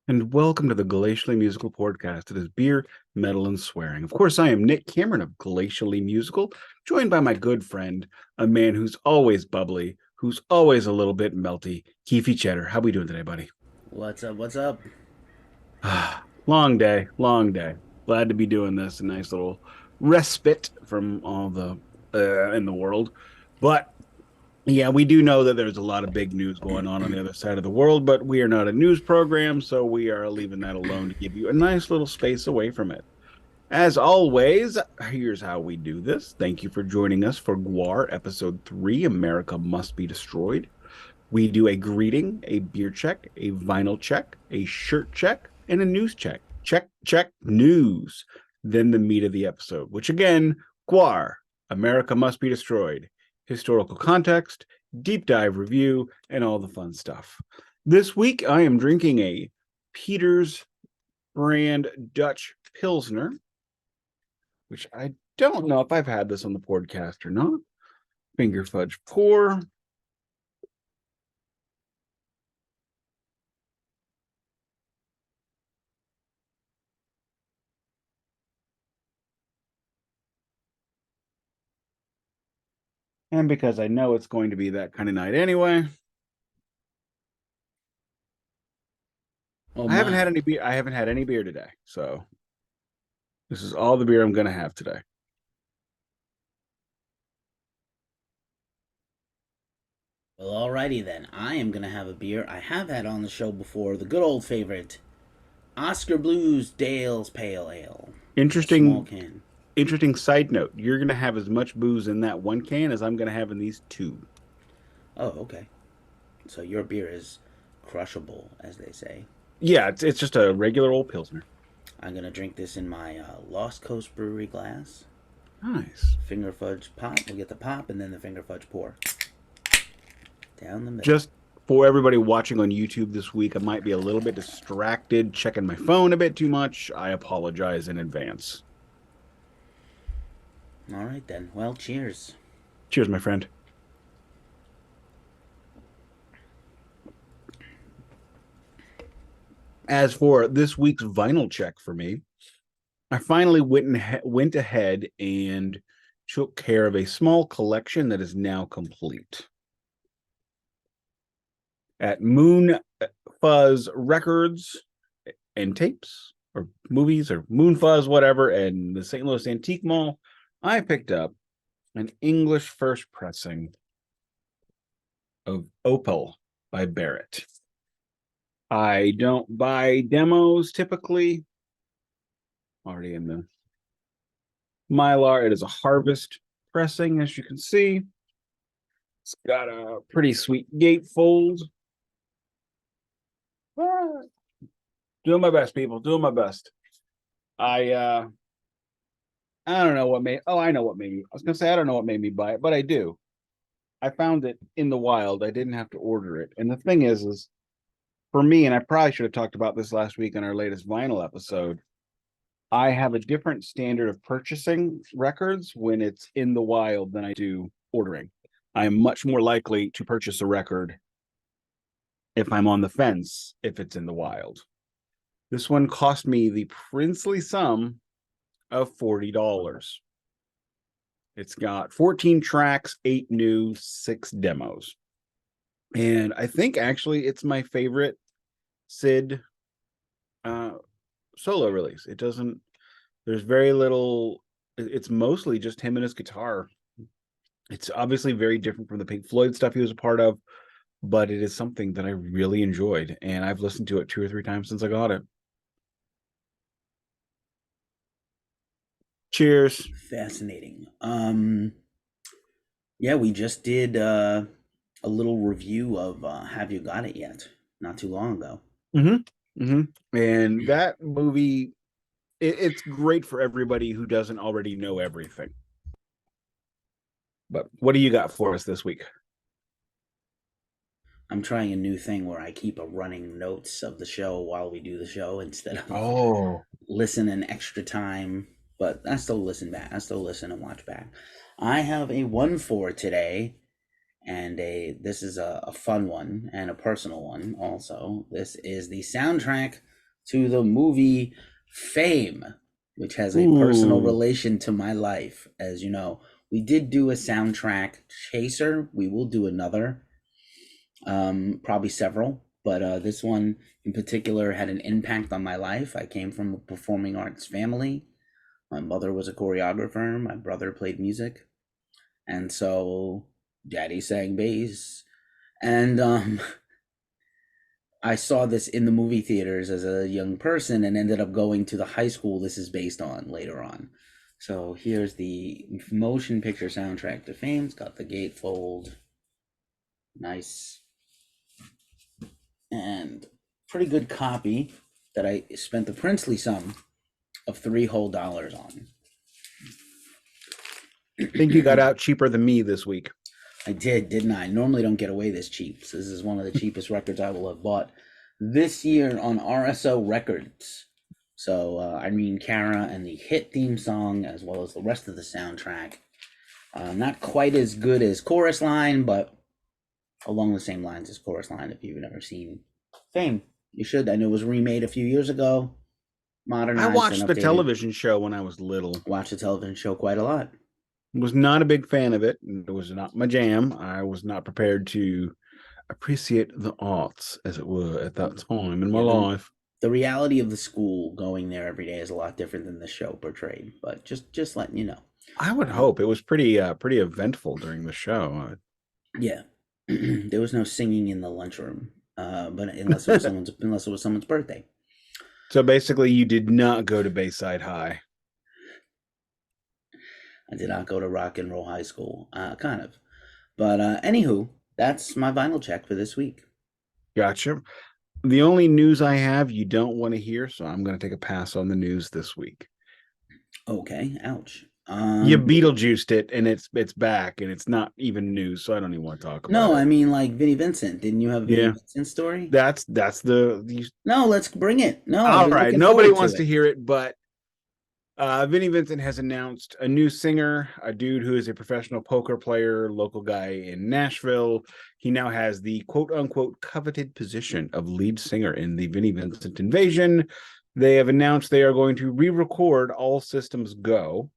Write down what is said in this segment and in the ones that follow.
And welcome to the Glacially Musical podcast. It is beer, metal, and swearing. Of course, I am Nick Cameron of Glacially Musical, joined by my good friend, a man who's always bubbly, who's always a little bit melty, Keefy Cheddar. How we doing today, buddy? What's up? What's up? Long day, long day. Glad to be doing this. A nice little respite from all the in the world. But yeah, we do know that there's a lot of big news going on the other side of the world, but we are not a news program, so we are leaving that alone to give you a nice little space away from it. As always, here's how we do this. Thank you for joining us for GWAR Episode 3, America Must Be Destroyed. We do a greeting, a beer check, a vinyl check, a shirt check, and a news check. Check, check, news. Then the meat of the episode, which again, GWAR, America Must Be Destroyed. Historical context, deep dive review, and all the fun stuff. This week, I am drinking a Peter's brand Dutch Pilsner, which I don't know if I've had this on the podcast or not. Finger fudge pour. And because I know it's going to be that kind of night anyway, Oh I haven't had my. any beer. I haven't had any beer today. So this is all the beer I'm going to have today. Well, alrighty then. I am gonna have a beer I have had on the show before. The good old favorite, Oscar Blues Dale's Pale Ale, in a small Interesting, can. interesting side note. You're going to have as much booze in that one can as I'm going to have in these two. Oh, okay. So your beer is crushable, as they say. Yeah, it's just a regular old Pilsner. I'm gonna drink this in my Lost Coast Brewery glass. Nice. Finger fudge pop. We'll get the pop and then the finger fudge pour down the middle. Just for everybody watching on YouTube this week, I might be a little bit distracted, checking my phone a bit too much. I apologize in advance. All right then. Well, cheers. Cheers, my friend. As for this week's vinyl check for me, I finally went ahead and took care of a small collection that is now complete. At Moon Fuzz Records and Tapes, or movies, or Moon Fuzz, whatever, and the St. Louis Antique Mall, I picked up an English first pressing of Opal by Barrett. I don't buy demos typically. Already in the mylar. It is a harvest pressing, as you can see. It's got a pretty sweet gatefold. Doing my best, people. Doing my best. I I don't know what made. Oh, I know what made me. I was gonna say I don't know what made me buy it, but I do. I found it in the wild. I didn't have to order it. And the thing is for me, and I probably should have talked about this last week on our latest vinyl episode. I have a different standard of purchasing records when it's in the wild than I do ordering. I am much more likely to purchase a record if I'm on the fence if it's in the wild. This one cost me the princely sum of $40. It's got 14 tracks, 8 new, 6 demos. And I think actually it's my favorite Sid solo release. It doesn't, there's very little, it's mostly just him and his guitar. It's obviously very different from the Pink Floyd stuff he was a part of, but it is something that I really enjoyed. And I've listened to it 2 or 3 times since I got it. Cheers. Fascinating. Yeah, we just did a little review of Have You Got It Yet? Not too long ago. Mm-hmm. Mm-hmm. And that movie, it's great for everybody who doesn't already know everything. But what do you got for us this week? I'm trying a new thing where I keep a running notes of the show while we do the show instead of Oh, listen an extra time. But I still listen back. I still listen and watch back. I have a one for today, and this is a fun one and a personal one also. This is the soundtrack to the movie Fame, which has a personal Ooh. relation to my life. As you know, we did do a soundtrack chaser. We will do another, probably several, but this one in particular had an impact on my life. I came from a performing arts family. My mother was a choreographer. My brother played music, and so Daddy sang bass. And I saw this in the movie theaters as a young person and ended up going to the high school this is based on later on. So here's the motion picture soundtrack to Fame. It's got the gatefold. Nice. And pretty good copy that I spent the princely sum of $3 whole on. I think you got out cheaper than me this week. I did, didn't I? Normally don't get away this cheap. So this is one of the cheapest records I will have bought this year on RSO Records. So Irene Cara and the hit theme song, as well as the rest of the soundtrack. Not quite as good as Chorus Line, but along the same lines as Chorus Line. If you've never seen Fame, you should. I know it was remade a few years ago, modernized. I watched the television show when I was little. Watched the television show quite a lot. Was not a big fan of it. It was not my jam. I was not prepared to appreciate the arts, as it were, at that time in my life. The reality of the school going there every day is a lot different than the show portrayed. But just letting you know. I would hope it was pretty eventful during the show. Yeah, there was no singing in the lunchroom, but unless it was someone's birthday. So basically, you did not go to Bayside High. I did not go to Rock and Roll High School, kind of. But anywho, that's my vinyl check for this week. Gotcha. The only news I have you don't want to hear, so I'm going to take a pass on the news this week. Okay, ouch. You Beetlejuiced it, and it's back, and it's not even news, so I don't even want to talk about it. No, I mean like Vinnie Vincent. Didn't you have a Vinnie Vincent story? That's the. No, let's bring it. No, all right. Nobody wants to hear it, but Vinnie Vincent has announced a new singer, a dude who is a professional poker player, local guy in Nashville. He now has the quote-unquote coveted position of lead singer in the Vinnie Vincent Invasion. They have announced they are going to re-record All Systems Go,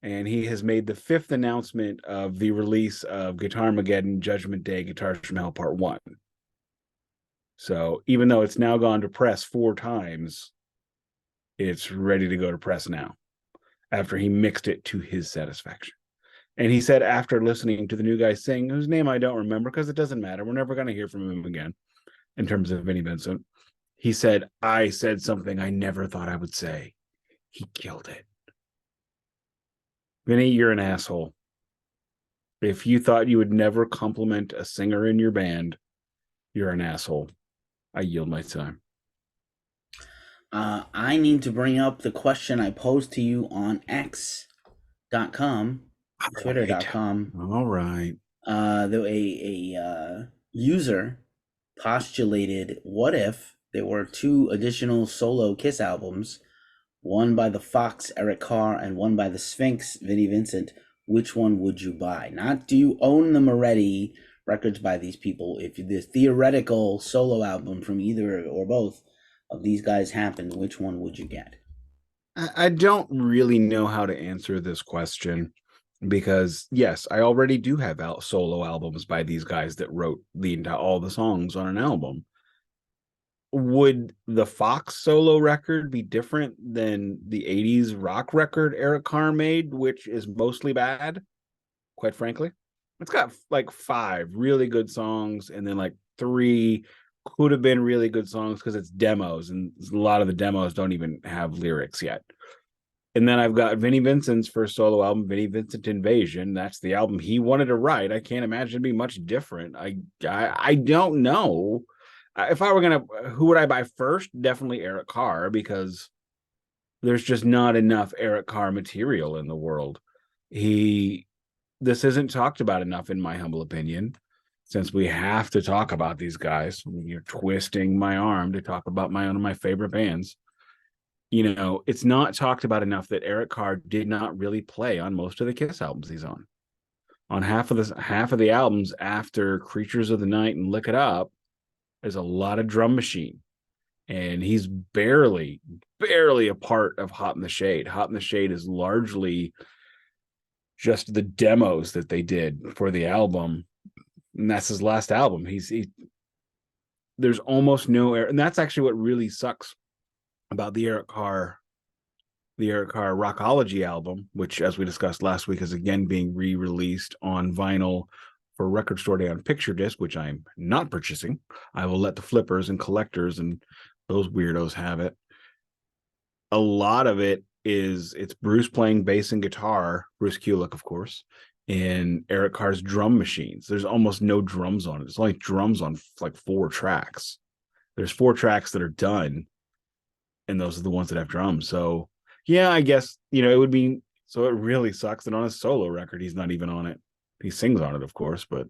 and he has made the 5th announcement of the release of Guitarmageddon Judgment Day Guitars from Hell Part 1. So even though it's now gone to press 4 times, it's ready to go to press now after he mixed it to his satisfaction. And he said after listening to the new guy sing, whose name I don't remember because it doesn't matter. We're never going to hear from him again in terms of Vinnie Vincent. He said, I said something I never thought I would say. He killed it. Vinnie, you're an asshole. If you thought you would never compliment a singer in your band, you're an asshole. I yield my time. I need to bring up the question I posed to you on X.com, Twitter.com. All right. A user postulated, what if there were 2 additional solo Kiss albums, one by the Fox, Eric Carr, and one by the Sphinx, Vinnie Vincent? Which one would you buy? Not do you own them already, records by these people. If the theoretical solo album from either or both of these guys happened, which one would you get? I don't really know how to answer this question because, yes, I already do have solo albums by these guys that wrote all the songs on an album. Would the Fox solo record be different than the 80s rock record Eric Carr made, which is mostly bad, quite frankly? It's got like 5 really good songs and then like 3 could have been really good songs because it's demos, and a lot of the demos don't even have lyrics yet. And then I've got Vinnie Vincent's first solo album, Vinnie Vincent Invasion. That's the album he wanted to write. I can't imagine it'd be much different. I don't know. If I were who would I buy first? Definitely Eric Carr, because there's just not enough Eric Carr material in the world. This isn't talked about enough, in my humble opinion. Since we have to talk about these guys, you're twisting my arm to talk about one of my favorite bands. You know, it's not talked about enough that Eric Carr did not really play on most of the Kiss albums he's on. On half of the albums after Creatures of the Night and Lick It Up, there's a lot of drum machine. and he's barely a part of Hot in the Shade. Hot in the Shade is largely just the demos that they did for the album, and that's his last album. There's almost no air, and that's actually what really sucks about the Eric Carr Rockology album, which, as we discussed last week, is again being re-released on vinyl for Record Store Day on picture disc, which I'm not purchasing. I will let the flippers and collectors and those weirdos have it. A lot of it's Bruce playing bass and guitar, Bruce Kulick, of course, and Eric Carr's drum machines. There's almost no drums on it. There's only drums on like 4 tracks. There's 4 tracks that are done, and those are the ones that have drums. So yeah, I guess, it would be, so it really sucks that on a solo record he's not even on it. He sings on it, of course, but,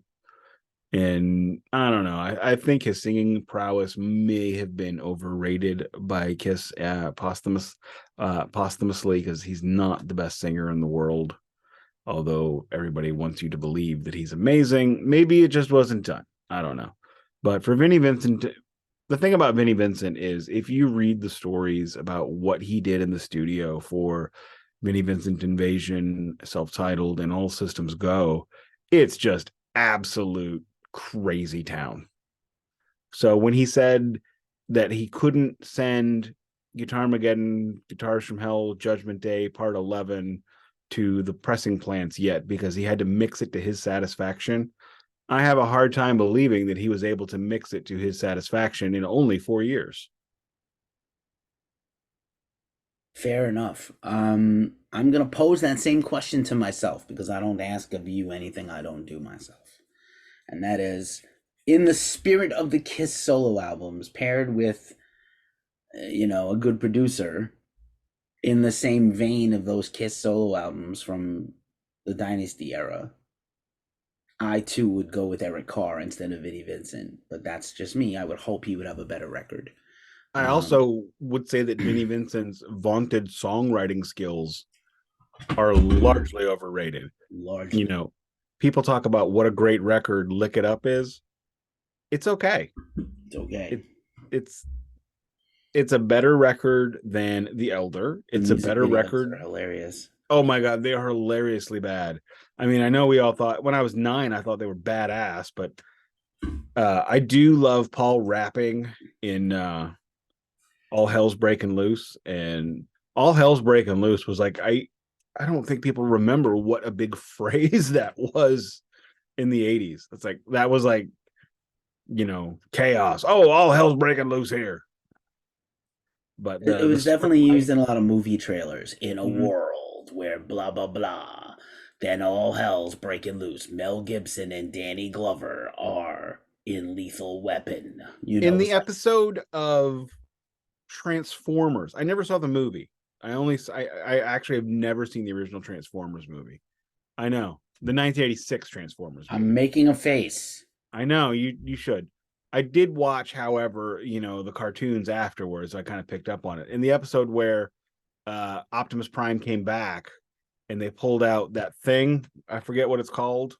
and I don't know. I think his singing prowess may have been overrated by Kiss posthumously, because he's not the best singer in the world. Although everybody wants you to believe that he's amazing, maybe it just wasn't done. I don't know. But for Vinnie Vincent, the thing about Vinnie Vincent is, if you read the stories about what he did in the studio for Vinnie Vincent Invasion, self-titled, and All Systems Go, it's just absolute crazy town. So when he said that he couldn't send Guitarmageddon, Guitars from Hell, Judgment Day, Part 11 to the pressing plants yet because he had to mix it to his satisfaction, I have a hard time believing that he was able to mix it to his satisfaction in only 4 years. Fair enough. I'm gonna pose that same question to myself because I don't ask of you anything I don't do myself, and that is, in the spirit of the Kiss solo albums, paired with, a good producer, in the same vein of those Kiss solo albums from the Dynasty era, I too would go with Eric Carr instead of Vinnie Vincent, but that's just me. I would hope he would have a better record. I also would say that Vinnie Vincent's vaunted songwriting skills are largely overrated. Largely. People talk about what a great record Lick It Up is. It's okay. It's okay. It's a better record than The Elder. It's a better record. Hilarious. Oh my God, they are hilariously bad. I mean, I know we all thought, when I was 9, I thought they were badass, but I do love Paul rapping in All Hell's Breaking Loose, and All Hell's Breaking Loose was like, I don't think people remember what a big phrase that was in the 80s. It's like, that was like, chaos. Oh, all hell's breaking loose here. But it was definitely used in a lot of movie trailers. In a world where blah blah blah, then all hell's breaking loose. Mel Gibson and Danny Glover are in Lethal Weapon. In the episode of Transformers, I never saw the movie. I actually have never seen the original Transformers movie. I know, the 1986 Transformers movie. I'm making a face. I know, you should. I did watch, however, the cartoons afterwards. I kind of picked up on it. In the episode where Optimus Prime came back and they pulled out that thing, I forget what it's called,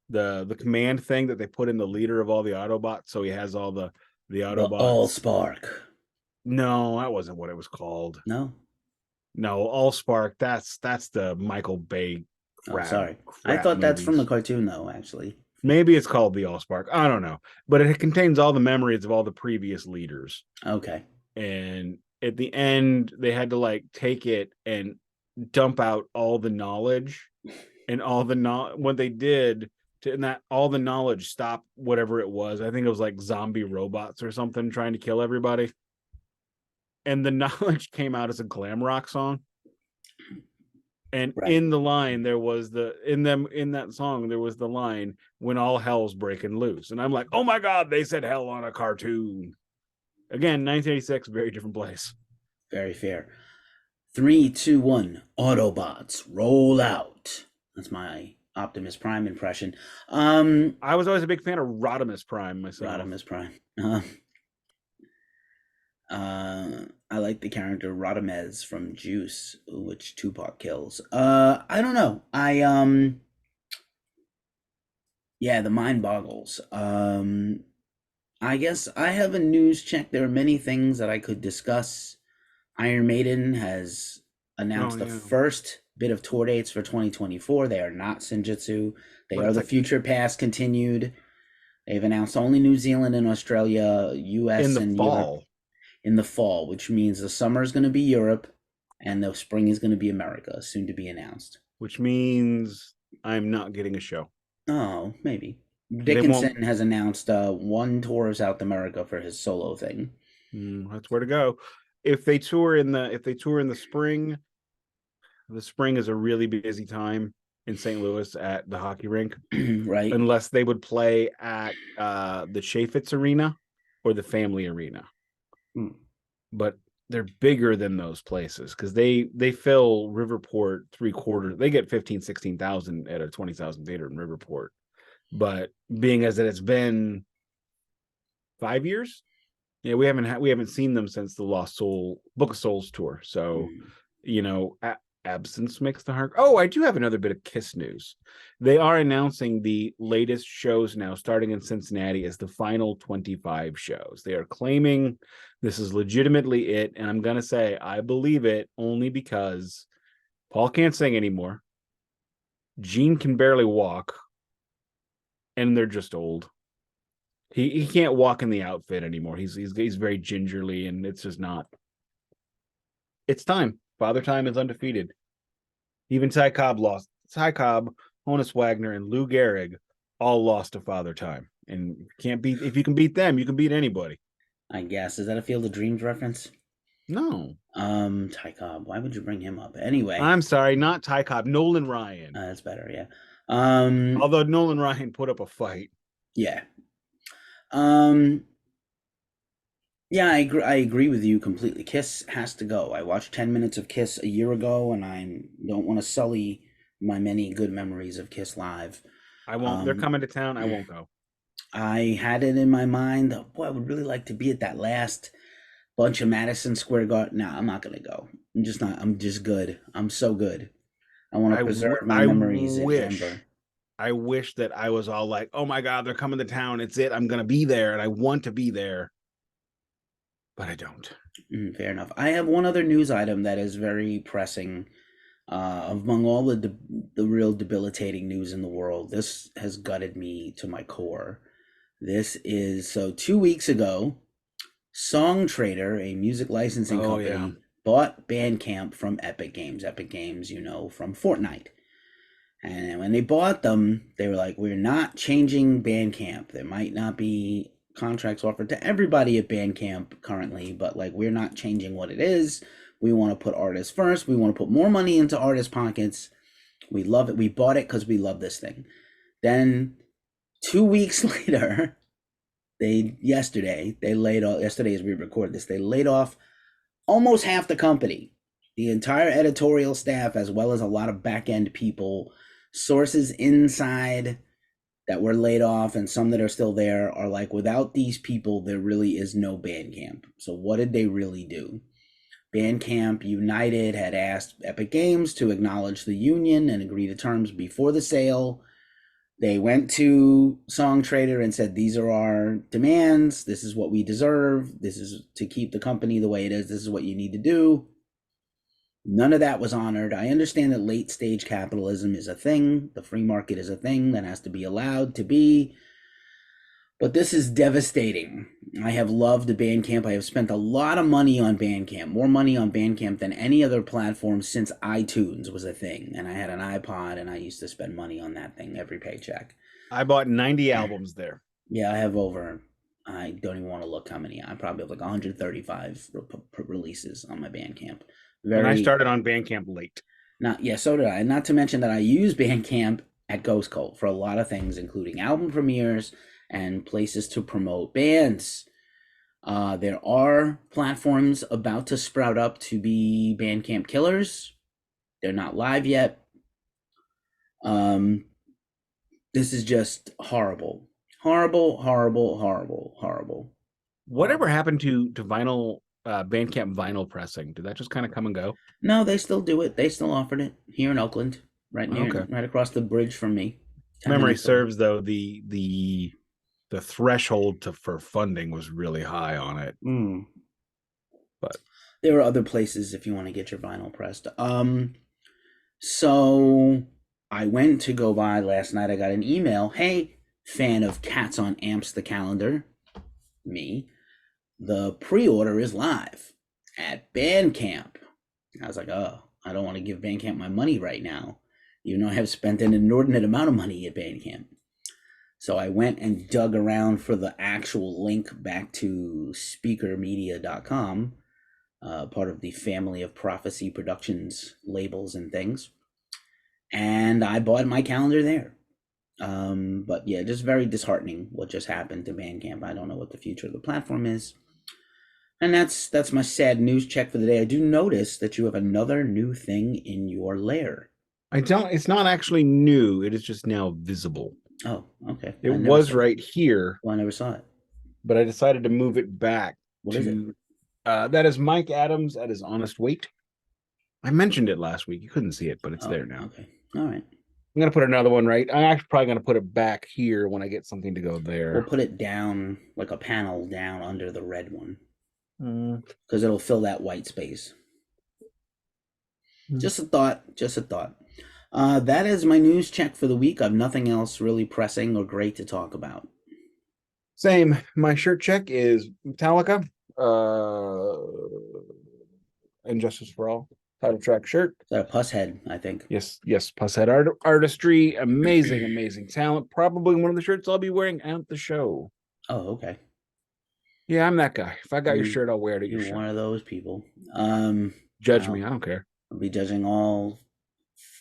the command thing that they put in the leader of all the Autobots, so he has all the Autobots. The Allspark. No, that wasn't what it was called. No, Allspark. That's the Michael Bay crap. Oh, sorry. I thought that's from the cartoon, though, actually. Maybe it's called the Allspark. I don't know. But it contains all the memories of all the previous leaders. Okay. And at the end, they had to take it and dump out all the knowledge, and what they did and that all the knowledge stopped whatever it was. I think it was like zombie robots or something trying to kill everybody. And the knowledge came out as a glam rock song. And in the line, there was in that song, there was the line, when all hell's breaking loose. And I'm like, oh my God, they said hell on a cartoon. Again, 1986, very different place. Very fair. 3, 2, 1, Autobots, roll out. That's my Optimus Prime impression. I was always a big fan of Rodimus Prime myself. Rodimus Prime. I like the character Rodamez from Juice, which Tupac kills. I don't know. Yeah, the mind boggles. I guess I have a news check. There are many things that I could discuss. Iron Maiden has Oh announced the yeah, first bit of tour dates for 2024. They are not Senjutsu. They but are it's the like Future Past continued. They've announced only New Zealand and Australia, in US the and Europe fall, in the fall, which means the summer is going to be Europe and the spring is going to be America, soon to be announced. which means I'm not getting a show. Oh, maybe. They won't. Dickinson has announced one tour of South America for his solo thing. That's where to go. If they tour in the spring, the spring is a really busy time in St. Louis at the hockey rink, Right? unless they would play at the Chaffetz Arena or the Family Arena. Mm. But they're bigger than those places because they fill Riverport three-quarters. They get 15,000-16,000 at a 20,000 theater in Riverport. But being as that it's been 5 years, yeah, we haven't seen them since the Lost Soul Book of Souls tour. So, Mm. you know, absence makes the heart. Oh, I do have another bit of Kiss news. They are announcing the latest shows now, starting in Cincinnati, as the final 25 shows. They are claiming this is legitimately it, and I'm gonna say I believe it only because Paul can't sing anymore. Gene can barely walk, and they're just old. He can't walk in the outfit anymore. He's very gingerly, and it's just not. It's time. Father Time is undefeated. Even Ty Cobb lost. Ty Cobb, Honus Wagner, and Lou Gehrig all lost to Father Time. And can't beat if you can beat them, you can beat anybody. I guess. Is that a Field of Dreams reference? No. Ty Cobb. Why would you bring him up? Anyway, I'm sorry, not Ty Cobb, Nolan Ryan. that's better, yeah. Um, Although Nolan Ryan put up a fight. yeah. Um, yeah, I agree with you completely. Kiss has to go. I watched 10 minutes of Kiss a year ago, and I don't want to sully my many good memories of Kiss live. I won't. They're Um, coming to town. I won't go. I had it in my mind. Boy, I would really like to be at that last bunch of Madison Square Garden. No, I'm not gonna go. I'm just not. I'm just good. I'm so good. I want to preserve my I memories in wish. Denver. I wish that I was all like, oh my God, they're coming to town. It's it. I'm gonna be there and I want to be there. But I don't. Fair enough. I have one other news item that is very pressing. Among all the real debilitating news in the world, this has gutted me to my core. This is so 2 weeks ago, Songtradr, a music licensing Oh yeah. company, bought Bandcamp from Epic Games. Epic Games, from Fortnite. And when they bought them, they were like, we're not changing Bandcamp. There might not be contracts offered to everybody at Bandcamp currently, but like, we're not changing what it is. We want to put artists first. We want to put more money into artists' pockets. We love it. We bought it because we love this thing. Then 2 weeks later, they laid off, yesterday as we record this, they laid off almost half the company, the entire editorial staff, as well as a lot of back end people. Sources inside that were laid off and some that are still there are like, without these people, there really is no Bandcamp. So what did they really do? Bandcamp United had asked Epic Games to acknowledge the union and agree to terms before the sale. They went to Songtradr and said, these are our demands. This is what we deserve. This is to keep the company the way it is. This is what you need to do. None of that was honored. I understand that late stage capitalism is a thing. The free market is a thing that has to be allowed to be. But this is devastating. I have loved Bandcamp. I have spent a lot of money on Bandcamp, more money on Bandcamp than any other platform since iTunes was a thing. And I had an iPod and I used to spend money on that thing every paycheck. I bought 90 albums there. Yeah, I have over, I don't even want to look how many. I probably have like 135 releases on my Bandcamp. And I Very, started on Bandcamp late. not, yeah, so did I. And not to mention that I use Bandcamp at Ghost Cult for a lot of things, including album premieres and places to promote bands. There are platforms about to sprout up to be Bandcamp killers. They're not live yet. This is just horrible. Horrible, horrible, horrible, horrible. Whatever Horrible. happened to vinyl Bandcamp vinyl pressing? Did that just kind of come and go? No, they still do it. They still offered it here in Oakland, Okay. right across the bridge from me. 10 Memory minutes away. serves though, the the threshold for funding was really high on it. Mm. But there are other places if you want to get your vinyl pressed. So I went to go buy last night. I got an email. Hey, fan of Cats on Amps the Calendar, me. The pre-order is live at Bandcamp. I was like, oh, I don't want to give Bandcamp my money right now, even though I have spent an inordinate amount of money at Bandcamp. So I went and dug around for the actual link back to speakermedia.com, part of the family of Prophecy Productions labels and things. And I bought my calendar there. But yeah, just very disheartening what just happened to Bandcamp. I don't know what the future of the platform is. And that's my sad news check for the day. I do notice that you have another new thing in your lair. it's not actually new. It is just now visible. Oh, okay. It was right here. Well, I never saw it. But I decided to move it back. What is it? That is Mike Adams at his Honest Weight. I mentioned it last week. You couldn't see it, but it's there now. Okay. All right. I'm going to put another one right. I'm actually probably going to put it back here when I get something to go there. We'll put it down, like a panel down under the red one. Because it'll fill that white space. Just a thought. That is my news check for the week. I've nothing else really pressing or great to talk about. Same. My shirt check is Metallica. Injustice for All. Title track shirt. Is that a puss head, I think? Yes. Pusshead artistry. Amazing talent. Probably one of the shirts I'll be wearing at the show. Oh, okay. Yeah, I'm that guy. If I got your shirt, I'll wear it at your show. You're one of those people. Judge me. I don't care. I'll be judging all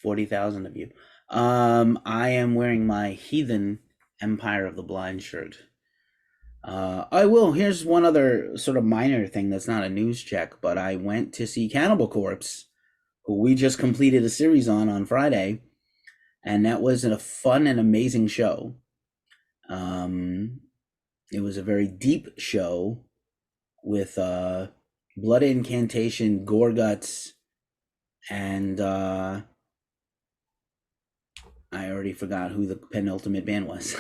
40,000 of you. I am wearing my Heathen Empire of the Blind shirt. I will. Here's one other sort of minor thing that's not a news check, but I went to see Cannibal Corpse, who we just completed a series on Friday, and that was a fun and amazing show. It was a very deep show with blood incantation, gore guts, and I already forgot who the penultimate band was.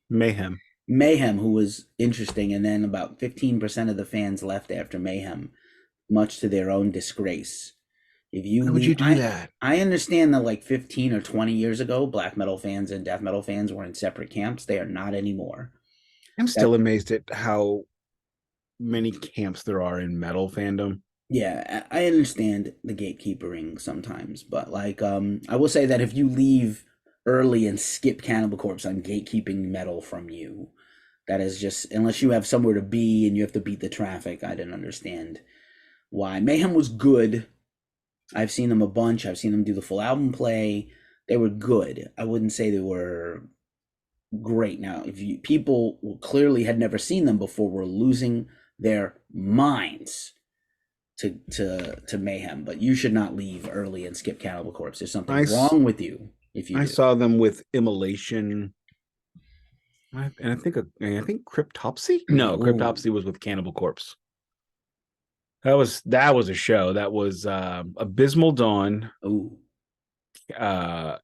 Mayhem, who was interesting, and then about 15% of the fans left after Mayhem, much to their own disgrace. Why would you do that? I understand that like 15 or 20 years ago, black metal fans and death metal fans were in separate camps. They are not anymore. I'm still amazed at how many camps there are in metal fandom. Yeah, I understand the gatekeepering sometimes, but like I will say that if you leave early and skip Cannibal Corpse, I'm gatekeeping metal from you. That is just, unless you have somewhere to be and you have to beat the traffic, I didn't understand why. Mayhem was good. I've seen them a bunch. I've seen them do the full album play. They were good. I wouldn't say they were great. Now, if people clearly had never seen them before, were losing their minds to Mayhem. But you should not leave early and skip Cannibal Corpse. There's something wrong with you if you. I saw them with Immolation, and I think Cryptopsy. No, Cryptopsy was with Cannibal Corpse. That was a show. That was Abysmal Dawn.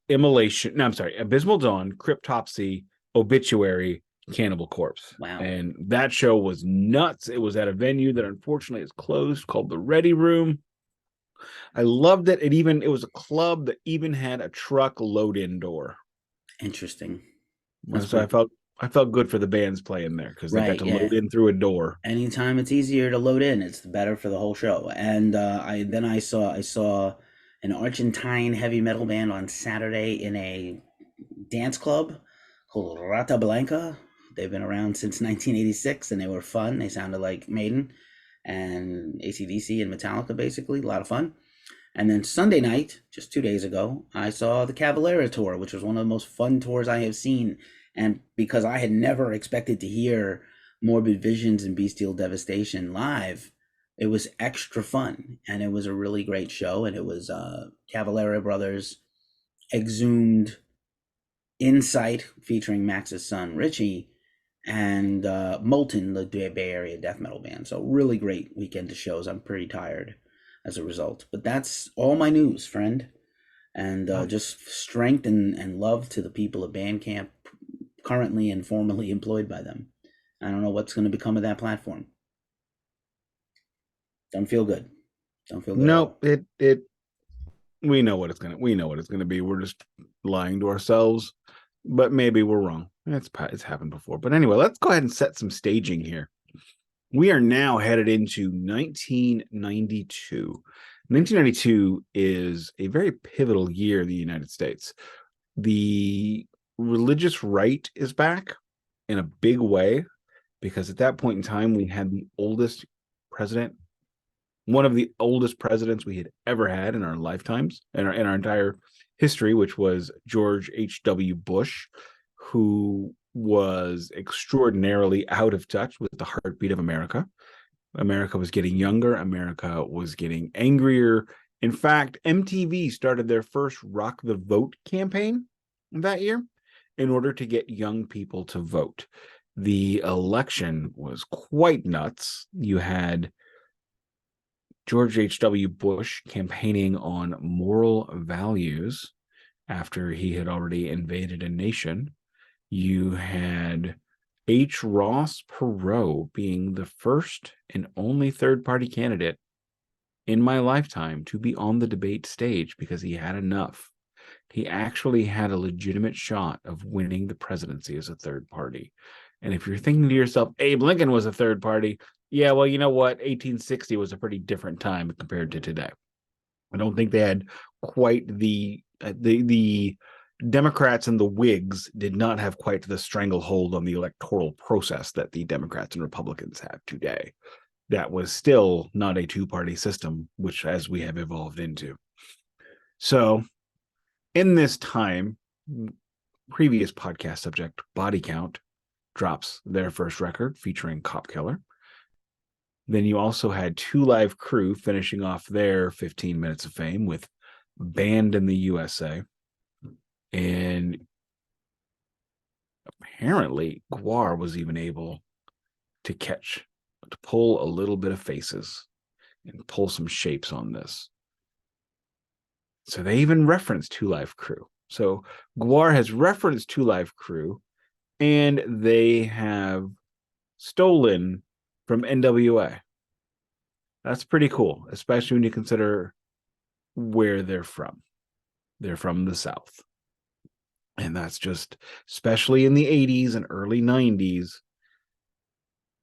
Immolation. No, I'm sorry. Abysmal Dawn, Cryptopsy, Obituary, Cannibal Corpse. Wow. And that show was nuts. It was at a venue that unfortunately is closed called the Ready Room. I loved it. It was a club that even had a truck load-in door. Interesting. So I felt good for the bands playing there because they got to load in through a door. Anytime it's easier to load in, it's better for the whole show. And I saw an Argentine heavy metal band on Saturday in a dance club called Rata Blanca. They've been around since 1986, and they were fun. They sounded like Maiden and AC/DC and Metallica, basically. A lot of fun. And then Sunday night, just 2 days ago, I saw the Cavalera tour, which was one of the most fun tours I have seen. And because I had never expected to hear Morbid Visions and Bestial Devastation live, it was extra fun. And it was a really great show. And it was Cavalera Brothers, Exhumed, Insight, featuring Max's son, Richie, and Molten, the Bay Area death metal band. So really great weekend of shows. I'm pretty tired as a result. But that's all my news, friend. And just strength and love to the people of Bandcamp, currently and formerly employed by them. I don't know what's going to become of that platform. Don't feel good. Don't feel good at Nope, all. it we know what it's gonna be. We're just lying to ourselves, but maybe we're wrong. It's happened before. But anyway, let's go ahead and set some staging here. We are now headed into 1992. 1992 is a very pivotal year in the United States. The religious right is back in a big way because at that point in time, we had the oldest president, one of the oldest presidents we had ever had in our lifetimes, in our entire history, which was George H.W. Bush, who was extraordinarily out of touch with the heartbeat of America. America was getting younger. America was getting angrier. In fact, MTV started their first Rock the Vote campaign that year in order to get young people to vote. The election was quite nuts. You had George H.W. Bush campaigning on moral values after he had already invaded a nation. You had H. Ross Perot being the first and only third party candidate in my lifetime to be on the debate stage because he had enough. He actually had a legitimate shot of winning the presidency as a third party. And if you're thinking to yourself, Abe Lincoln was a third party, yeah, well, you know what? 1860 was a pretty different time compared to today. I don't think they had quite the Democrats and the Whigs did not have quite the stranglehold on the electoral process that the Democrats and Republicans have today. That was still not a two-party system, which as we have evolved into. So, in this time, previous podcast subject, Body Count, drops their first record featuring Cop Killer. Then you also had Two Live Crew finishing off their 15 minutes of fame with Banned in the USA. And apparently, GWAR was even able to pull a little bit of faces and pull some shapes on this. So they even referenced Two Live Crew. So GWAR has referenced Two Live Crew, and they have stolen from NWA. That's pretty cool, especially when you consider where they're from. They're from the South. And that's just, especially in the 80s and early 90s,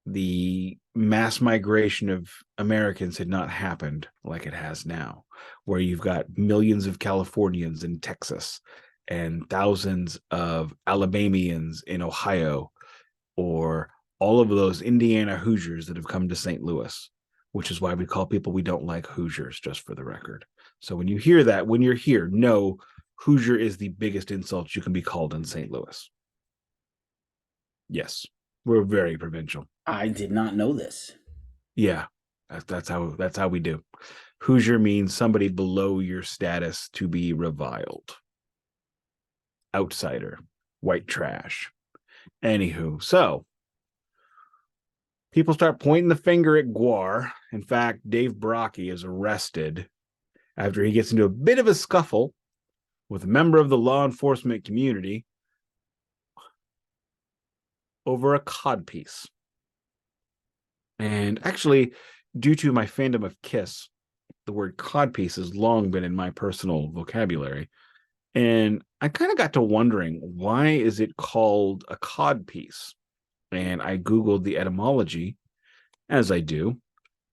the mass migration of Americans had not happened like it has now, where you've got millions of Californians in Texas and thousands of Alabamians in Ohio, or all of those Indiana Hoosiers that have come to St. Louis, which is why we call people we don't like Hoosiers, just for the record. So when you hear that, when you're here, know Hoosier is the biggest insult you can be called in St. Louis. Yes, we're very provincial. I did not know this. Yeah, that's how we do. Hoosier means somebody below your status to be reviled. Outsider, white trash. Anywho, so people start pointing the finger at GWAR. In fact, Dave Brockie is arrested after he gets into a bit of a scuffle with a member of the law enforcement community over a codpiece. And actually, due to my fandom of Kiss, the word codpiece has long been in my personal vocabulary. And I kind of got to wondering, why is it called a codpiece? And I Googled the etymology, as I do.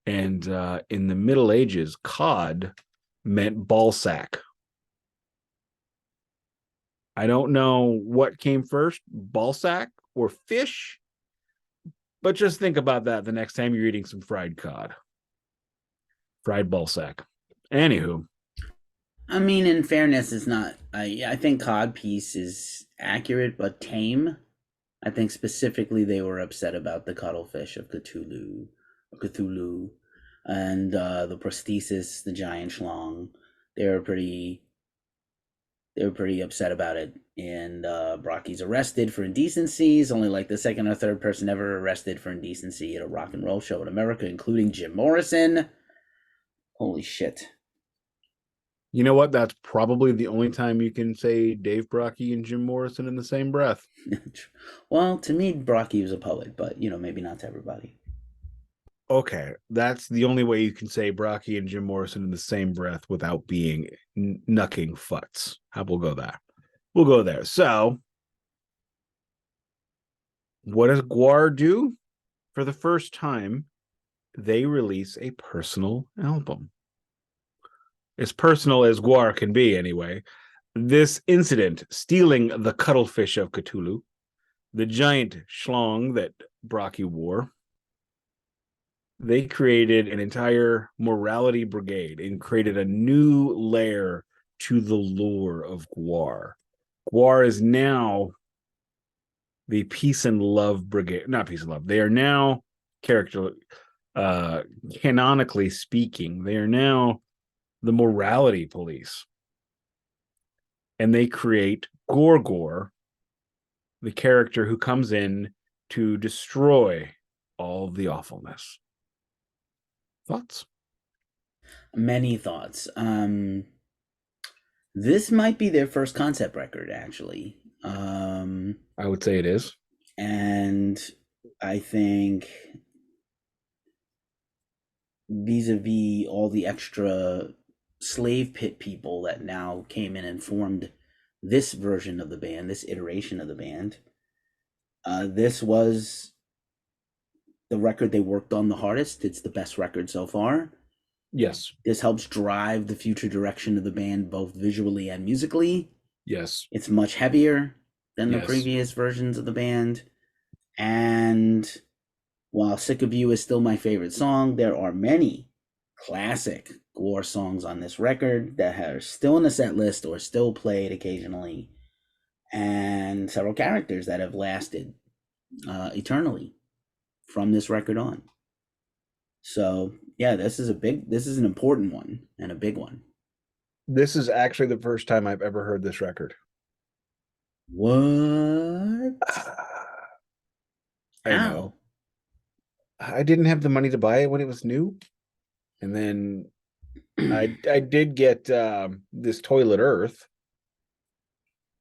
And in the Middle Ages, cod meant ball sack. I don't know what came first, ball sack or fish, but just think about that the next time you're eating some fried cod. Fried ball sack. Anywho, I mean, in fairness, it's not. I think codpiece is accurate but tame. I think specifically they were upset about the cuttlefish of Cthulhu, and the prosthesis, the giant schlong. They were pretty. They were pretty upset about it, and Brockie's arrested for indecency. He's only like the second or third person ever arrested for indecency at a rock and roll show in America, including Jim Morrison. Holy shit! You know what? That's probably the only time you can say Dave Brockie and Jim Morrison in the same breath. Well, to me, Brocky was a poet, but maybe not to everybody. Okay, that's the only way you can say Brockie and Jim Morrison in the same breath without being knucking futs. How we'll go that? We'll go there. So, what does GWAR do? For the first time, they release a personal album. As personal as GWAR can be, anyway. This incident, stealing the cuttlefish of Cthulhu, the giant schlong that Brockie wore, they created an entire morality brigade and created a new layer to the lore of GWAR. GWAR is now the peace and love brigade, not peace and love. They are now canonically speaking, they are now the morality police. And they create Gorgor, the character who comes in to destroy all the awfulness. Thoughts? Many thoughts. This might be their first concept record, actually. I would say it is. And I think vis-a-vis all the extra slave pit people that now came in and formed this version of the band, this iteration of the band, this was the record they worked on the hardest. It's the best record so far. Yes. This helps drive the future direction of the band, both visually and musically. Yes. It's much heavier than the previous versions of the band. And while Sick of You is still my favorite song, there are many classic GWAR songs on this record that are still in the set list or still played occasionally, and several characters that have lasted eternally from this record on. So yeah, this is an important one and a big one. This is actually the first time I've ever heard this record. What? I know. I didn't have the money to buy it when it was new. And then I did get this Toilet Earth,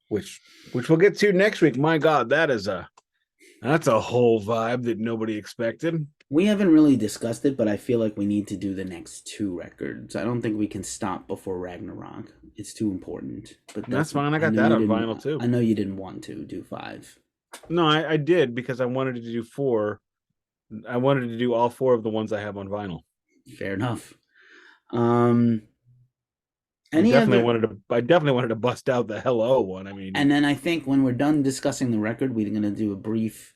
which we'll get to next week. My God, that's a whole vibe that nobody expected. We haven't really discussed it, but I feel like we need to do the next two records. I don't think we can stop before Ragnarok. It's too important. But that's fine. I got that on vinyl too. I know you didn't want to do 5. No, I did because I wanted to do 4. I wanted to do all 4 of the ones I have on vinyl. Fair enough. I definitely wanted to bust out the Hello one. I mean, and then I think when we're done discussing the record, we're going to do a brief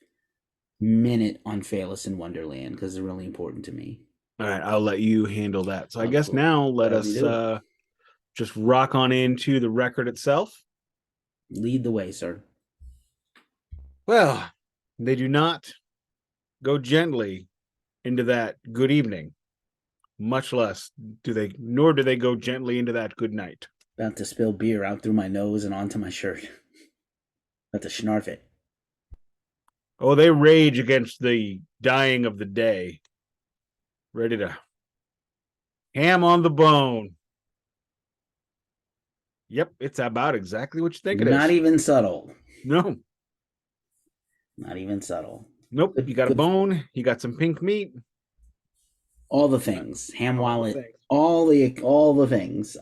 minute on Phallus In Wonderland because it's really important to me. All right, I'll let you handle that. So I guess now let us just rock on into the record itself. Lead the way, sir. Well, they do not go gently into that good evening, much less do they go gently into that good night. About to spill beer out through my nose and onto my shirt. About to snarf it. Oh, they rage against the dying of the day. Ready to ham on the bone. Yep, it's about exactly what you think it is. Not even subtle. No. Not even subtle. Nope. You got a bone. You got some pink meat. All the things. Ham wallet. All the things.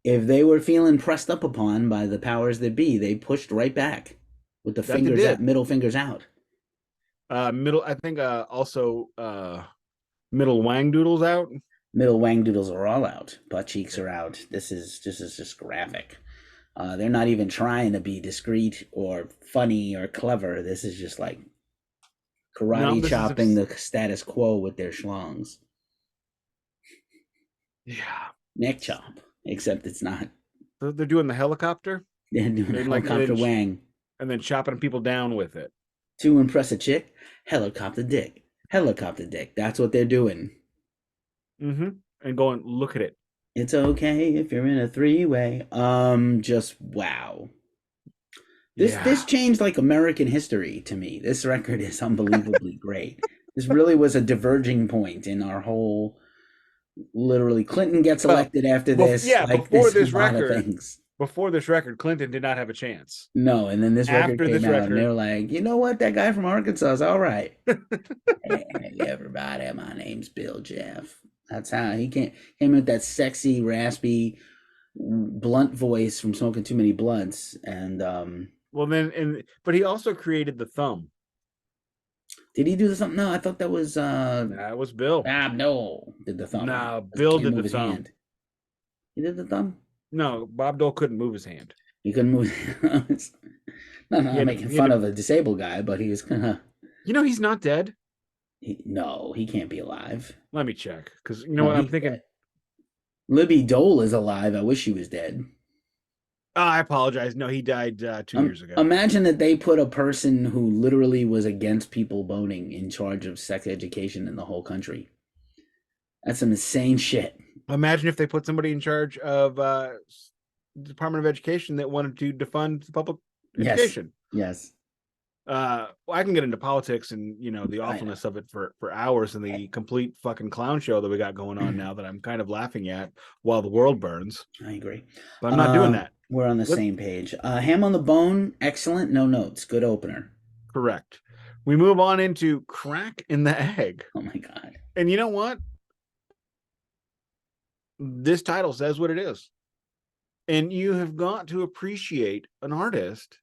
If they were feeling pressed up upon by the powers that be, they pushed right back with the middle fingers out. I think also middle wang doodles out. Middle wang doodles are all out. Butt cheeks are out. This is just graphic. They're not even trying to be discreet or funny or clever. This is just like karate chopping the status quo with their schlongs. Yeah. Neck chop. Except it's not. So they're doing the helicopter? They're doing the helicopter wang. And then chopping people down with it. To impress a chick, helicopter dick. Helicopter dick. That's what they're doing. Mm-hmm. And going, look at it. It's okay if you're in a 3-way. Just wow. This changed like American history to me. This record is unbelievably great. This really was a diverging point in our whole Literally, Clinton gets Well, elected after this. yeah, Like, before there's a this lot of record, things. Clinton did not have a chance. No, and then this record After came this out, and record, they're like, you know what? That guy from Arkansas is all right. Hey, everybody, my name's Bill Jeff. That's how he came with that sexy, raspy, blunt voice from smoking too many blunts. And well, but he also created the thumb. did he do something? No, I thought that was That was Bill. Bob Dole did the thumb. No, 'Cause he Bill can't did the move his thumb. hand. He did the thumb. No, Bob Dole couldn't move his hand. He couldn't move. No, He not had, making he had fun to, of a disabled guy, but he was kind of. he's not dead. No, he can't be alive. Let me check, because you know No, what I'm he's thinking. dead. Libby Dole is alive. I wish he was dead. Oh, I apologize. No, he died 2 years ago. Imagine that they put a person who literally was against people boning in charge of sex education in the whole country. That's some insane shit. Imagine if they put somebody in charge of Department of Education that wanted to defund public Yes. education. Yes. Well, I can get into politics and the awfulness of it for hours, and the complete fucking clown show that we got going on now that I'm kind of laughing at while the world burns. I agree. But I'm not doing that. We're on the same page. Ham on the Bone, excellent. No notes. Good opener. Correct. We move on into Crack in the Egg. Oh my God. And you know what? This title says what it is. And you have got to appreciate an artist,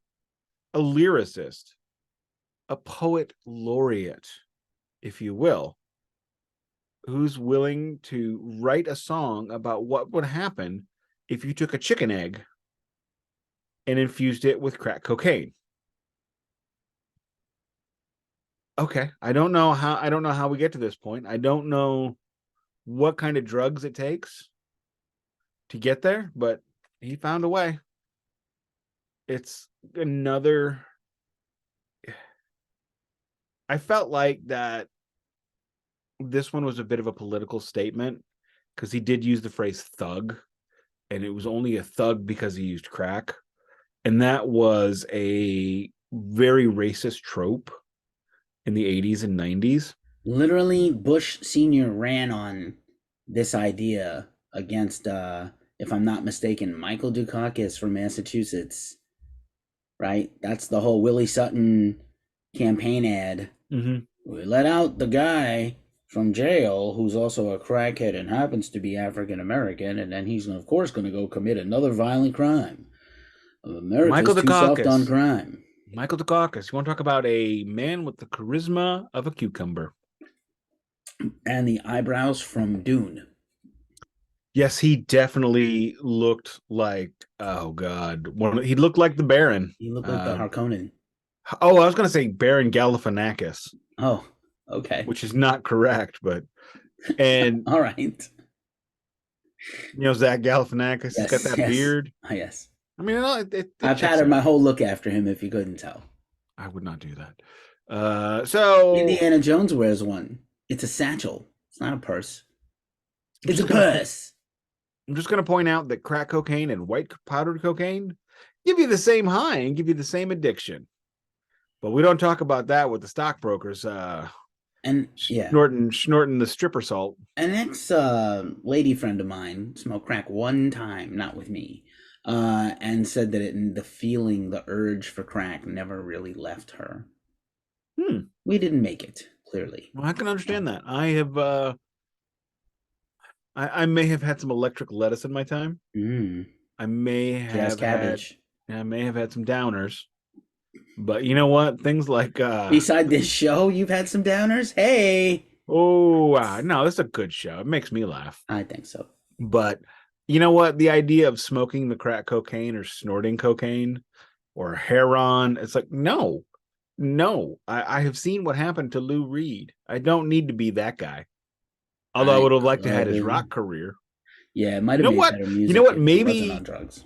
a lyricist, a poet laureate, if you will, who's willing to write a song about what would happen if you took a chicken egg and infused it with crack cocaine. Okay, I don't know how we get to this point. I don't know what kind of drugs it takes to get there, but he found a way. It's another. I felt like that this one was a bit of a political statement because he did use the phrase thug, and it was only a thug because he used crack. And that was a very racist trope in the 80s and 90s. Literally, Bush Sr. ran on this idea against, if I'm not mistaken, Michael Dukakis from Massachusetts. Right? That's the whole Willie Sutton campaign ad. Mm-hmm. We let out the guy from jail who's also a crackhead and happens to be African American, and then he's of course going to go commit another violent crime. America's too soft on crime. Michael Dukakis. You want to talk about a man with the charisma of a cucumber? And the eyebrows from Dune. Yes, he definitely looked like, oh God, he looked like the Baron. He looked like the Harkonnen. Oh, I was going to say Baron Galifianakis. Oh, okay. Which is not correct, but all right. Zach Galifianakis, yes, he's got that beard. Oh, yes. I mean, I patterned my whole look after him. If you couldn't tell, I would not do that. So Indiana Jones wears one. It's a satchel. It's not a purse. It's a purse. I'm just going to point out that crack cocaine and white powdered cocaine give you the same high and give you the same addiction. But we don't talk about that with the stockbrokers. And snorting the stripper salt. An ex lady friend of mine smoked crack one time, not with me, and said that the urge for crack never really left her. We didn't make it, clearly. Well, I can understand that. I have I may have had some electric lettuce in my time. I may have cabbage. I may have had some downers. But you know what? Things like beside this show, you've had some downers? Hey. Oh, no, this is a good show. It makes me laugh. I think so. But you know what? The idea of smoking the crack cocaine or snorting cocaine or heroin, it's like, no. I have seen what happened to Lou Reed. I don't need to be that guy. Although I would have liked to have had his rock career. Yeah, it might have been better music. You know what? Maybe he wasn't on drugs.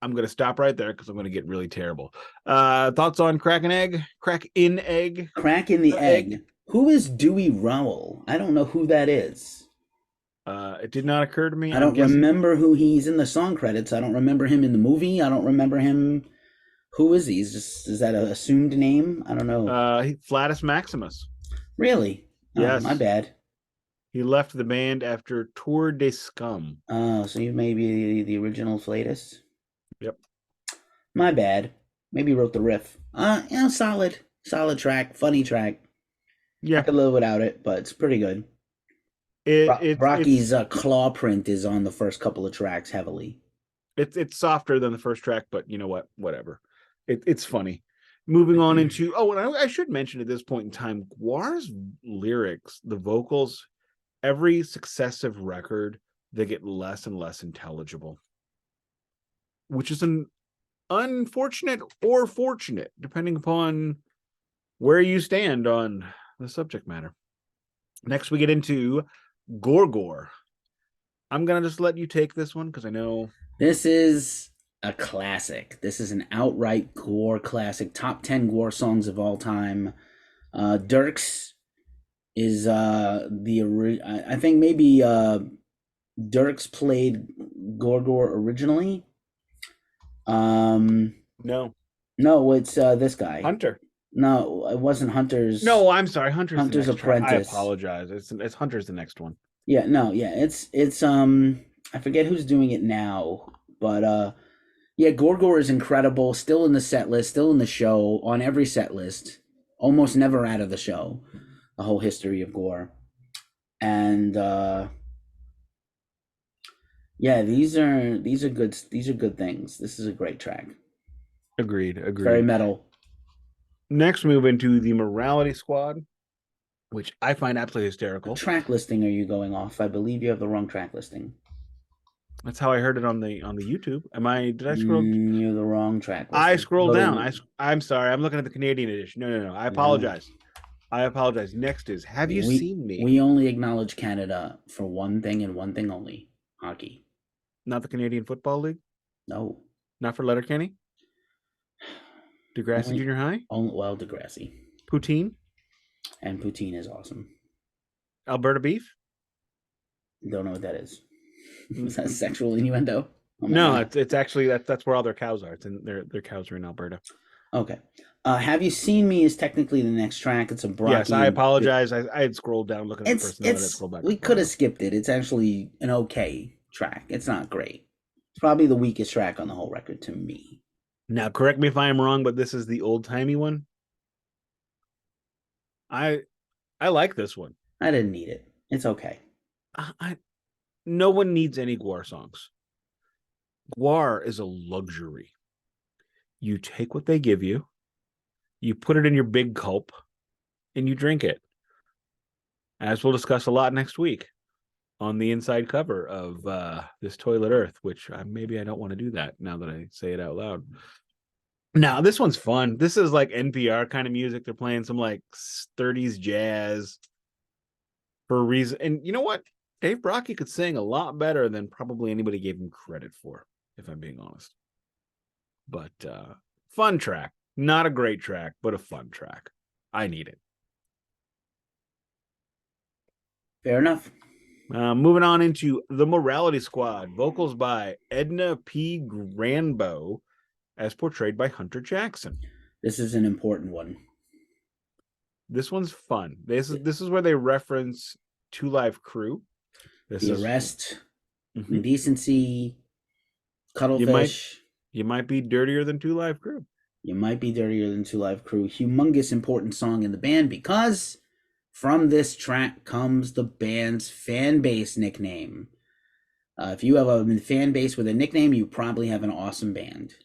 I'm going to stop right there because I'm going to get really terrible. Thoughts on Crack in Egg? Crack in Egg? Crack in the Egg. Who is Dewey Rowell? I don't know who that is. It did not occur to me. I don't remember who he's in the song credits. I don't remember him in the movie. I don't remember him. Who is he? Is that an assumed name? I don't know. Flatus Maximus. Really? Yes. My bad. He left the band after Tour de Scum. Oh, so you may be the original Flatus? Yep. My bad. Maybe wrote the riff. Solid. Solid track. Funny track. I Yeah. could live without it, but it's pretty good. Brocky's It's claw print is on the first couple of tracks heavily. it's softer than the first track, but you know what? Whatever. It's funny. Moving on into and I should mention at this point in time, GWAR's lyrics, the vocals, every successive record, they get less and less intelligible, which is an unfortunate or fortunate, depending upon where you stand on the subject matter. Next, we get into GWAR. I'm gonna just let you take this one because I know This is a classic. This is an outright GWAR classic. Top 10 GWAR songs of all time. Dirks is I think maybe Dirks played GWAR originally. no No, it's this guy. Hunter. No, it wasn't Hunter's. No, I'm sorry, Hunter's Hunter's the next track. I Apprentice. apologize. It's Hunter's the next one. Yeah, no, yeah, it's I forget who's doing it now, but yeah, GWAR is incredible. Still in the set list, still in the show, on every set list. Almost never out of the show. The whole history of GWAR, and yeah, these are good. These are good things. This is a great track. Agreed. Very metal. Next, we move into the Morality Squad, which I find absolutely hysterical. What track listing are you going off? I believe you have the wrong track listing. That's how I heard it on the YouTube. Did I scroll? You're the wrong track listing. I scrolled down. I'm sorry. I'm looking at the Canadian edition. No. I apologize. I apologize. Next is, have you seen me? We only acknowledge Canada for one thing and one thing only: hockey. Not the Canadian Football League? No. Not for Letterkenny? Degrassi Junior High? Well, Degrassi. Poutine? And poutine is awesome. Alberta beef? Don't know what that is. Is that sexual innuendo? No, it's actually that's where all their cows are. It's in their cows are in Alberta. Okay. Have You Seen Me is technically the next track. It's a Brocky. Yes, I apologize. I had scrolled down looking at the person. We could have skipped it. It's actually an okay track. It's not great. It's probably the weakest track on the whole record to me. Now, correct me if I'm wrong, but this is the old-timey one. I like this one. I didn't need it. It's okay. No one needs any GWAR songs. GWAR is a luxury. You take what they give you, you put it in your big gulp, and you drink it. As we'll discuss a lot next week on the inside cover of This Toilet Earth, which maybe I don't want to do that now that I say it out loud. Now, this one's fun. This is like NPR kind of music. They're playing some like 30s jazz for a reason. And you know what? Dave Brockie could sing a lot better than probably anybody gave him credit for, if I'm being honest. But fun track. Not a great track, but a fun track. I need it. Fair enough. Moving on into the Morality Squad. Vocals by Edna P. Granbo, as portrayed by Hunter Jackson. This is an important one. This one's fun. This is where they reference Two Live Crew. The Arrest, Indecency, Cuttlefish. You might be dirtier than Two Live Crew. You might be dirtier than Two Live Crew. Humongous important song in the band because from this track comes the band's fan base nickname. If you have a fan base with a nickname, you probably have an awesome band.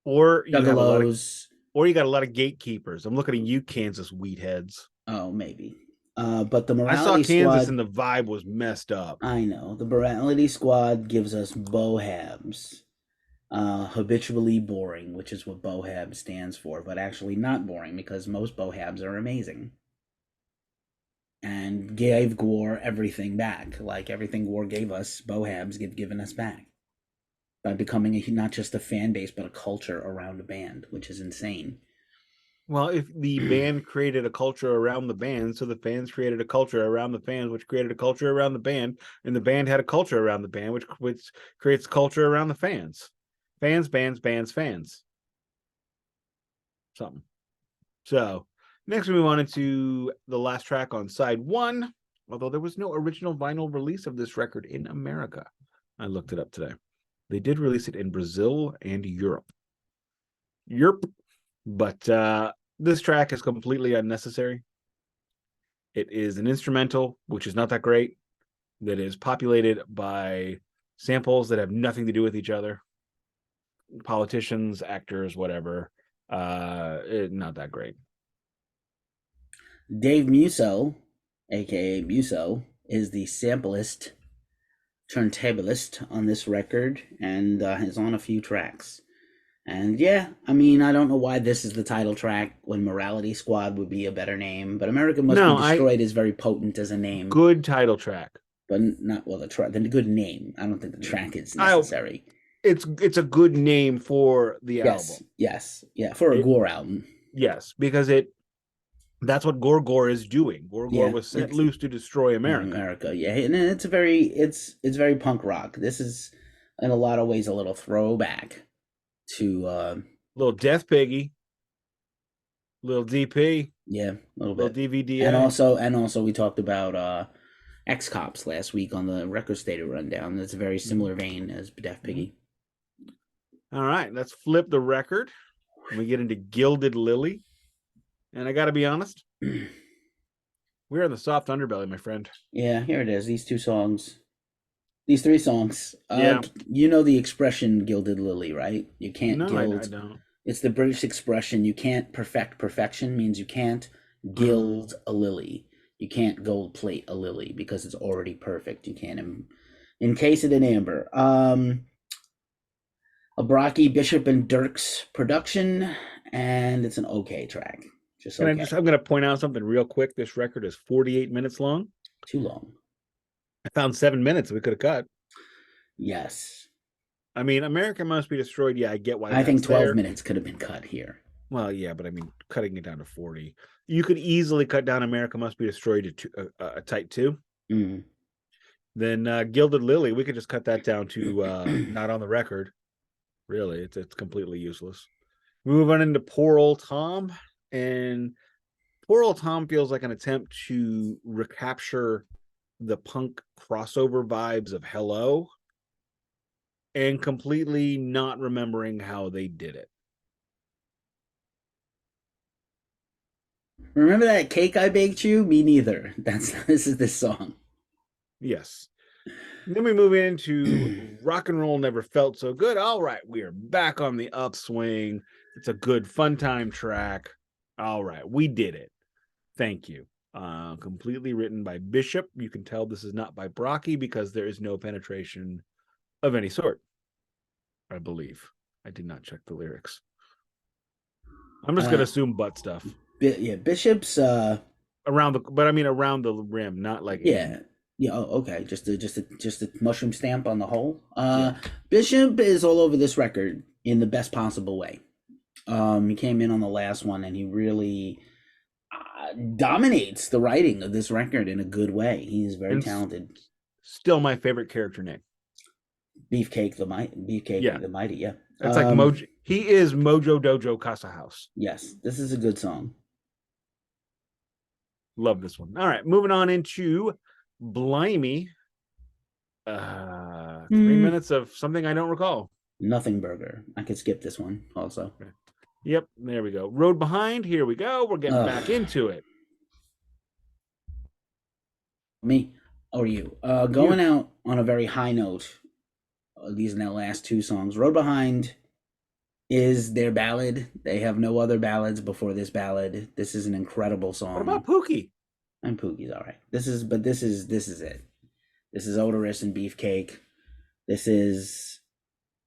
Or you Juggalos. You got a lot of gatekeepers. I'm looking at you, Kansas wheatheads. Oh, maybe. But the Morality Squad... I saw Kansas Squad, and the vibe was messed up. I know. The Morality Squad gives us Bohabs. Habitually boring, which is what Bohab stands for, but actually not boring because most Bohabs are amazing. And gave GWAR everything back. Like everything GWAR gave us, Bohabs get given us back. By becoming not just a fan base, but a culture around a band, which is insane. Well, if the band created a culture around the band, so the fans created a culture around the fans, which created a culture around the band, and the band had a culture around the band, which creates culture around the fans. Fans, bands, fans. Something. So, next we move on into the last track on side one, although there was no original vinyl release of this record in America. I looked it up today. They did release it in Brazil and Europe. But this track is completely unnecessary. It is an instrumental, which is not that great, that is populated by samples that have nothing to do with each other. Politicians, actors, whatever. Not that great. Dave Musso, aka Musso, is the samplist, turntablist on this record, and is on a few tracks. And yeah, I mean, I don't know why this is the title track when Morality Squad would be a better name, but America Must Be Destroyed is very potent as a name. Good title track. But not, well, the good name. I don't think the track is necessary. It's a good name for the album. Yes, yeah, for a GWAR album. Yes, because that's what GWAR is doing. GWAR was set loose to destroy America. Yeah, and it's very punk rock. This is in a lot of ways a little throwback to little Death Piggy, little DP, yeah, a little bit DVD, and also we talked about X Cops last week on the Record State Rundown. That's a very similar vein as Death Piggy. All right, let's flip the record. We get into Gilded Lily, and I got to be honest, we're in the soft underbelly, my friend. Yeah, here it is. These three songs. Yeah. You know the expression "gilded lily," right? You can't gild. I don't. It's the British expression. You can't perfect perfection. Means you can't gild a lily. You can't gold plate a lily because it's already perfect. You can't encase it in amber. A Brocky, Bishop, and Dirks production, and it's an okay track. I'm going to point out something real quick. This record is 48 minutes long. Too long. I found 7 minutes we could have cut. Yes. I mean, America Must Be Destroyed. Yeah, I get why. I think 12 minutes could have been cut here. Well, yeah, but I mean, cutting it down to 40. You could easily cut down America Must Be Destroyed to a tight 2. Mm-hmm. Then Gilded Lily, we could just cut that down to not on the record. Really, it's completely useless. Move on into Poor Old Tom, and Poor Old Tom feels like an attempt to recapture the punk crossover vibes of Hello and completely not remembering how they did it. Remember that cake I baked you? Me neither. This is this song. Yes. And then we move into Rock and Roll Never Felt So Good. All right, we are back on the upswing. It's a good fun time track. All right, we did it. Thank you. Completely written by Bishop. You can tell this is not by Brocky because there is no penetration of any sort. I believe. I did not check the lyrics. I'm just gonna assume butt stuff. Yeah, Bishop's around the rim, not like Yeah, oh, okay. Just a mushroom stamp on the hole. Bishop is all over this record in the best possible way. He came in on the last one and he really dominates the writing of this record in a good way. He's very talented. Still my favorite character name. Beefcake the Mighty, yeah. It's like Mojo. He is Mojo Dojo Casa House. Yes, this is a good song. Love this one. All right, moving on into Blimey. 3 minutes of something I don't recall. Nothing Burger. I could skip this one also. Okay. Yep, there we go. Road Behind. Here we go. We're getting back into it. Me or you? Going out on a very high note. These are their last two songs. Road Behind is their ballad. They have no other ballads before this ballad. This is an incredible song. What about Pookie? And Pookie's all right. This is it. This is Odorous and Beefcake. This is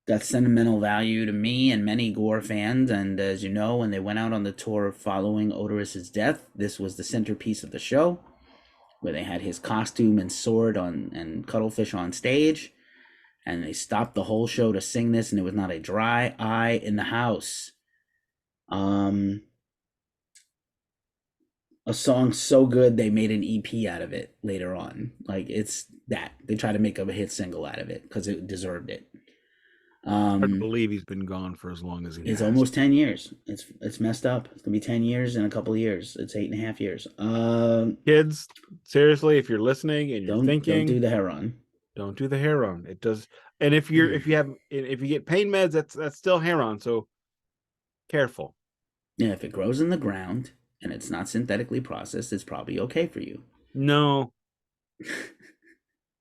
got sentimental value to me and many GWAR fans. And as you know, when they went out on the tour following Odorous's death, this was the centerpiece of the show, where they had his costume and sword and cuttlefish on stage. And they stopped the whole show to sing this, and it was not a dry eye in the house. A song so good they made an EP out of it later on. Like, it's that. They tried to make a hit single out of it because it deserved it. Hard to believe he's been gone for as long as he It's has. almost 10 years. It's messed up. It's gonna be 10 years in a couple of years. It's 8.5 years. Kids, seriously, if you're listening and you're Don't do thinking, the heroin. don't do the heroin. It does, and if you get pain meds, that's still heroin. So careful. Yeah, if it grows in the ground and it's not synthetically processed, it's probably okay for you. No,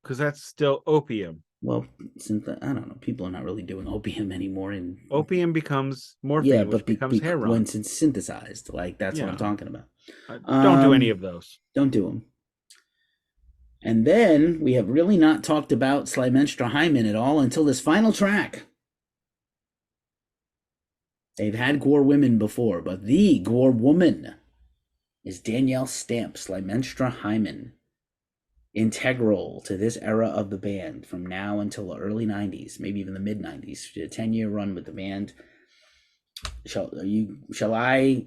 because that's still opium. Well, I don't know. People are not really doing opium anymore, and Opium becomes yeah, morphine, which but becomes when heroin. it's synthesized, like that's what I'm Yeah, talking about. don't do any of those. Don't do them. And then we have really not talked about Slimenstra Hyman at all until this final track. They've had GWAR women before, but the GWAR woman is Danielle Stamp, Slimenstra Hyman. Integral to this era of the band from now until the early 90s, maybe even the mid 90s. A 10-year run with the band. Shall I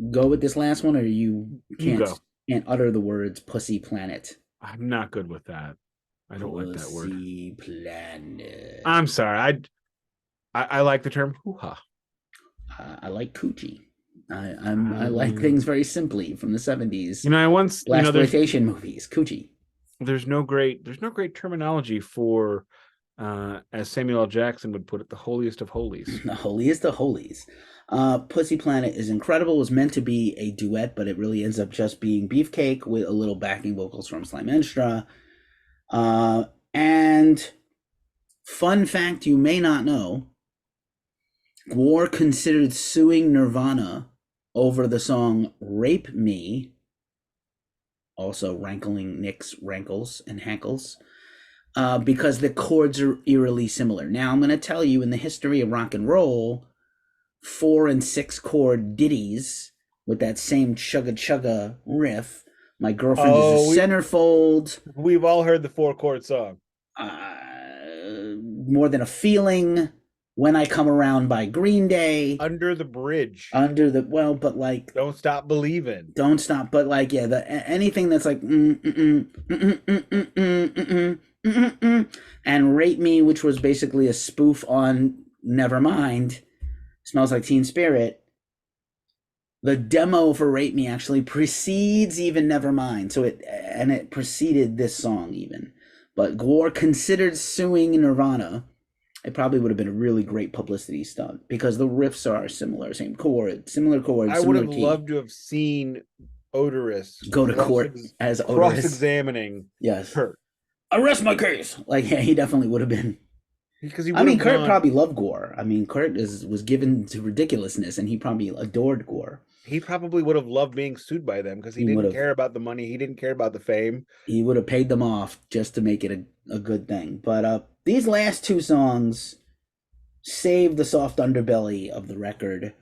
go with this last one, or you can't utter the words Pussy Planet? I'm not good with that. I don't like that word. Pussy Planet. I'm sorry. I like the term hoo-ha. I like coochie. I like things very simply from the 70s. I once blaxploitation movies. Coochie. There's no great terminology for, as Samuel L. Jackson would put it, the holiest of holies. The holiest of holies. Pussy Planet is incredible. It was meant to be a duet, but it really ends up just being Beefcake with a little backing vocals from Slimenstra. And fun fact you may not know, GWAR considered suing Nirvana over the song Rape Me, also rankling Nick's rankles and hankles, because the chords are eerily similar. Now, I'm going to tell you, in the history of rock and roll, 4 and 6 chord ditties with that same chugga chugga riff. My Girlfriend is a Centerfold. We've all heard the 4-chord song. More Than a Feeling. When I Come Around by Green Day. Under the Bridge. But like... Don't Stop Believin'. Don't Stop, but like, yeah, anything that's like... and Rape Me, which was basically a spoof on Nevermind, Smells Like Teen Spirit. The demo for Rape Me actually precedes even Nevermind, so it preceded this song even. But GWAR considered suing Nirvana. It probably would have been a really great publicity stunt because the riffs are similar, similar chords. I would have loved to have seen Odorous go to court as cross-examining. Yes, Kurt. Arrest my case. Like, yeah, he definitely would have been. Because Kurt probably loved GWAR. Kurt was given to ridiculousness, and he probably adored GWAR. He probably would have loved being sued by them because he didn't care about the money. He didn't care about the fame. He would have paid them off just to make it a good thing. But these last 2 songs save the soft underbelly of the record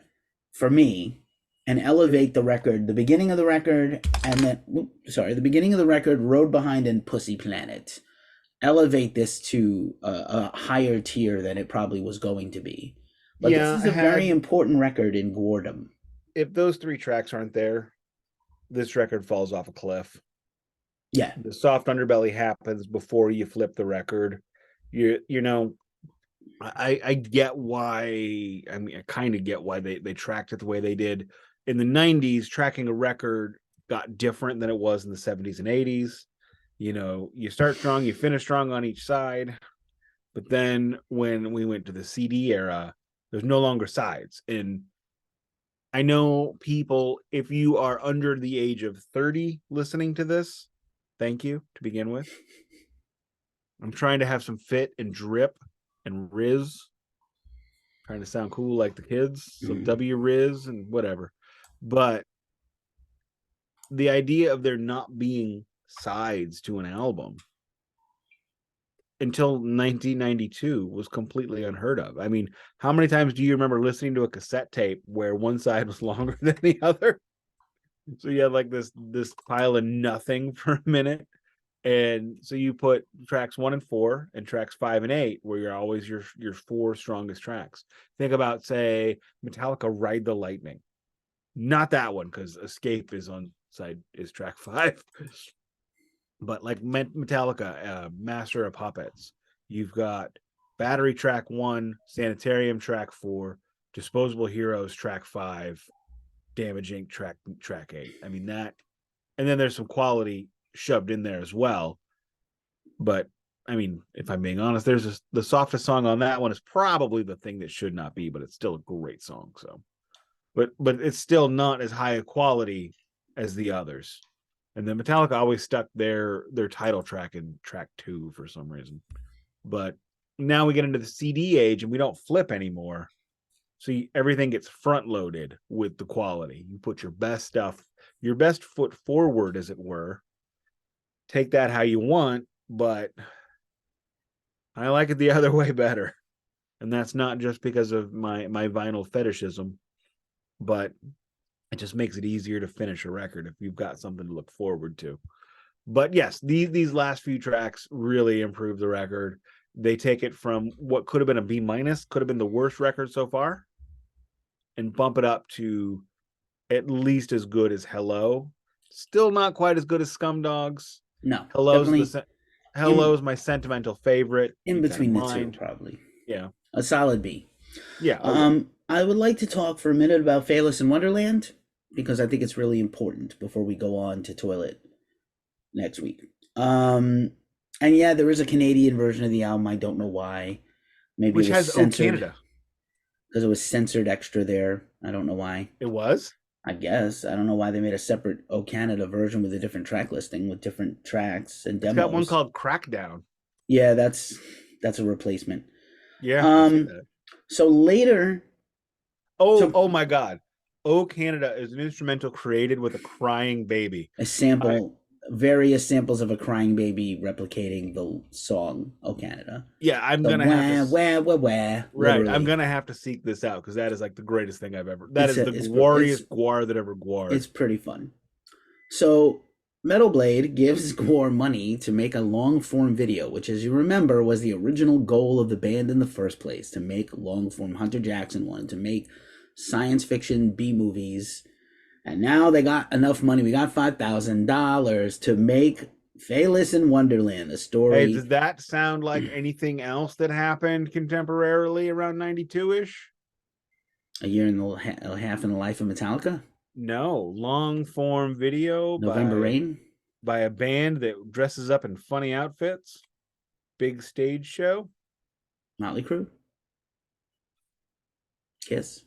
for me and elevate the record. The beginning of the record the beginning of the record, Road Behind and Pussy Planet. Elevate this to a higher tier than it probably was going to be. But this is a very important record in GWARdom. If those 3 tracks aren't there, this record falls off a cliff. Yeah. The soft underbelly happens before you flip the record. I get why. I kind of get why they tracked it the way they did. In the 90s, tracking a record got different than it was in the 70s and 80s. You start strong, you finish strong on each side. But then when we went to the CD era, there's no longer sides. And I know people, if you are under the age of 30 listening to this, thank you to begin with. I'm trying to have some fit and drip and Riz. Trying to sound cool like the kids. So W Riz and whatever. But the idea of there not being sides to an album until 1992 was completely unheard of. How many times do you remember listening to a cassette tape where one side was longer than the other? So you had like this pile of nothing for a minute. And so you put tracks 1 and 4 and tracks 5 and 8, where you're always your 4 strongest tracks. Think about, say, Metallica Ride the Lightning. Not that one, because Escape is track 5. But like Metallica, Master of Puppets, you've got Battery track 1, Sanitarium track 4, Disposable Heroes track 5, Damage Inc. track 8. I mean that, and then there's some quality shoved in there as well. But I mean, if I'm being honest, the softest song on that one is probably the thing that should not be, but it's still a great song. So, but it's still not as high a quality as the others. And then Metallica always stuck their title track in track 2 for some reason. But now we get into the CD age and we don't flip anymore. So everything gets front loaded with the quality. You put your best stuff, your best foot forward, as it were. Take that how you want, but I like it the other way better. And that's not just because of my vinyl fetishism, but it just makes it easier to finish a record if you've got something to look forward to. But yes, these last few tracks really improve the record. They take it from what could have been a B-, could have been the worst record so far, and bump it up to at least as good as Hello. Still not quite as good as Scumdogs. No, Hello's my sentimental favorite. In between the two, probably. Yeah. A solid B. Yeah. I would like to talk for a minute about Phallus In Wonderland, because I think it's really important before we go on to Toilet next week. And yeah, there is a Canadian version of the album. I don't know why. Maybe which it was has censored. Canada. Because it was censored extra there. I don't know why. It was? I guess. I don't know why they made a separate O Canada version with a different track listing with different tracks and demos. It's got one called Crackdown. Yeah, that's a replacement. Yeah. So later. Oh my God. O Canada is an instrumental created with a crying baby. A sample, various samples of a crying baby replicating the song O Canada. Yeah, I'm gonna have to. Right, literally. I'm gonna have to seek this out because that is like the greatest thing I've ever. That is the glorious GWAR that ever GWAR. It's pretty fun. So Metal Blade gives GWAR money to make a long-form video, which, as you remember, was the original goal of the band in the first place, to make long-form. Hunter Jackson wanted to make science fiction B-movies, and now they got enough money. We got $5,000 to make Phallus In Wonderland, a story. Hey, does that sound like anything else that happened contemporarily around 92-ish? A year and a half in the life of Metallica? No, long-form video. November Rain? By a band that dresses up in funny outfits. Big stage show. Motley Crue? Kiss?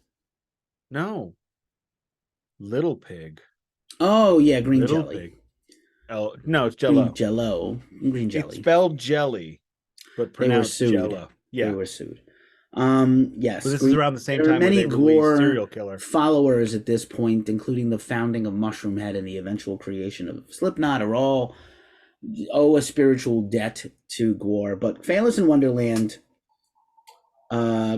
No. Little Pig. Oh, yeah, Green Little Jelly. Pig. No, it's Jello. Green Jelly. It's spelled jelly, but pronounced Jello. Yeah. They were sued. Yes. But this is around the same time many they released GWAR Serial Killer followers at this point, including the founding of Mushroomhead and the eventual creation of Slipknot, are all owe a spiritual debt to GWAR. But Phallus In Wonderland,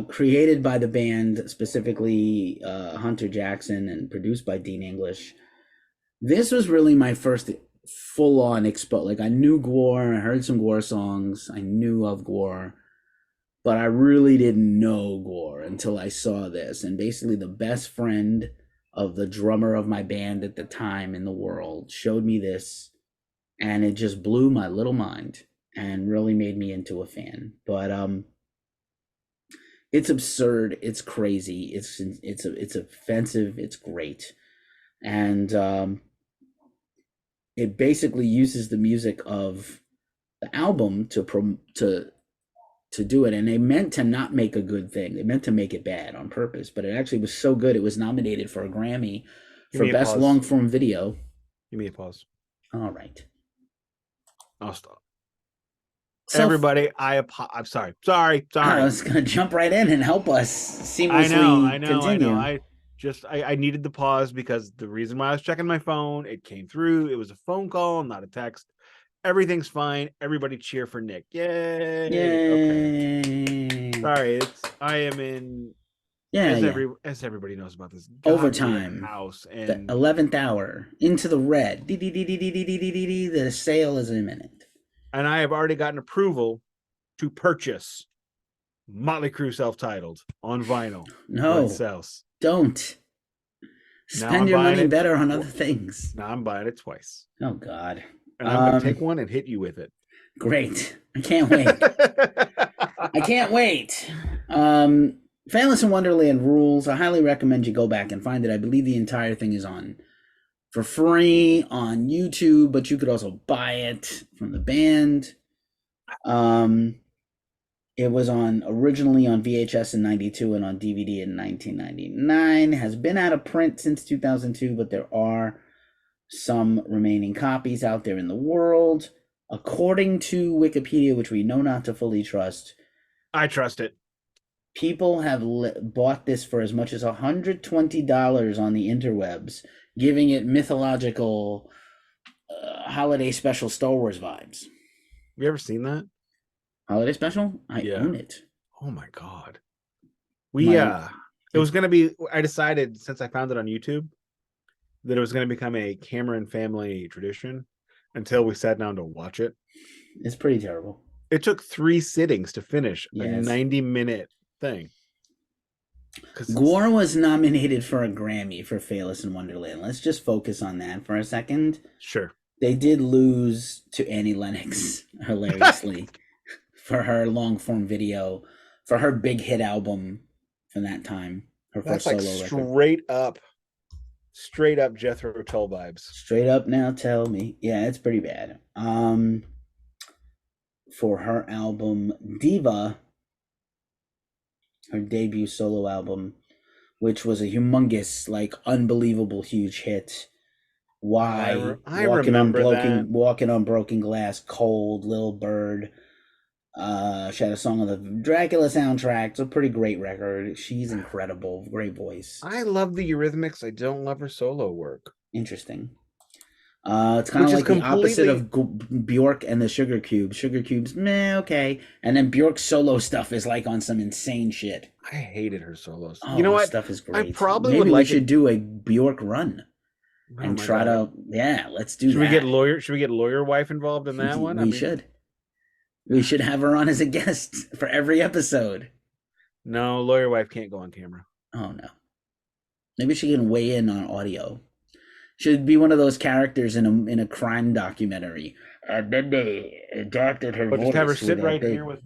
created by the band, specifically Hunter Jackson, and produced by Dean English. This was really my first full-on expo. Like, I knew GWAR, I heard some GWAR songs, I knew of GWAR, but I really didn't know GWAR until I saw this. And basically the best friend of the drummer of my band at the time in the world showed me this, and it just blew my little mind and really made me into a fan. But it's absurd, it's crazy, it's offensive, it's great. And it basically uses the music of the album to do it, and they meant to not make a good thing. They meant to make it bad on purpose, but it actually was so good it was nominated for a Grammy for best long form video. Give me a pause. All right, I'll stop. So, everybody, I'm sorry. I was gonna jump right in and help us seamlessly. I know. I needed the pause because the reason why I was checking my phone, it came through. It was a phone call, not a text. Everything's fine. Everybody cheer for Nick. Yay. Okay. Sorry, I am in as everybody knows about this overtime house, and the 11th hour into the red. The sale is imminent. And I have already gotten approval to purchase Motley Crue self-titled on vinyl. No. It sells. Don't. Spend your money better on other things. Now I'm buying it twice. Oh, God. And I'm going to take one and hit you with it. Great. I can't wait. I can't wait. Phallus in Wonderland rules. I highly recommend you go back and find it. I believe the entire thing is on for free on YouTube, but you could also buy it from the band. Um, it was on originally on VHS in '92 and on DVD in 1999. Has been out of print since 2002, but there are some remaining copies out there in the world. According to Wikipedia, which we know not to fully trust, I trust it. people have bought this for as much as $120 on the interwebs, giving it mythological holiday special Star Wars vibes. You ever seen that? Holiday special? I own it. Oh my god. It was gonna be. I decided since I found it on YouTube that it was gonna become a Cameron family tradition until we sat down to watch it. It's pretty terrible. It took 3 sittings to finish a 90-minute thing. GWAR was nominated for a Grammy for Phallus in Wonderland. Let's just focus on that for a second. Sure. They did lose to Annie Lennox, hilariously, for her long-form video, for her big hit album from that time. Her That's first like solo record. Straight up Jethro Tull vibes. Straight up now tell me. Yeah, it's pretty bad. For her album Diva, her debut solo album, which was a humongous, like unbelievable huge hit. Why? I remember that. Walking on Broken Glass, Cold, Little Bird. She had a song on the Dracula soundtrack. It's a pretty great record. She's incredible. Great voice. I love the Eurythmics. I don't love her solo work. Interesting. It's kind of like the opposite of Bjork and the Sugar Cubes. Sugar Cubes, meh, okay. And then Bjork's solo stuff is like on some insane shit. I hated her solos. Oh, you know what? Stuff is great. I probably maybe we should do a Bjork run and try to. Yeah, let's do that. Should we get lawyer wife involved in that one? We should. We should have her on as a guest for every episode. No, lawyer wife can't go on camera. Oh no. Maybe she can weigh in on audio. Should be one of those characters in a crime documentary. And then they adapted her voice. Just have her sit right here with.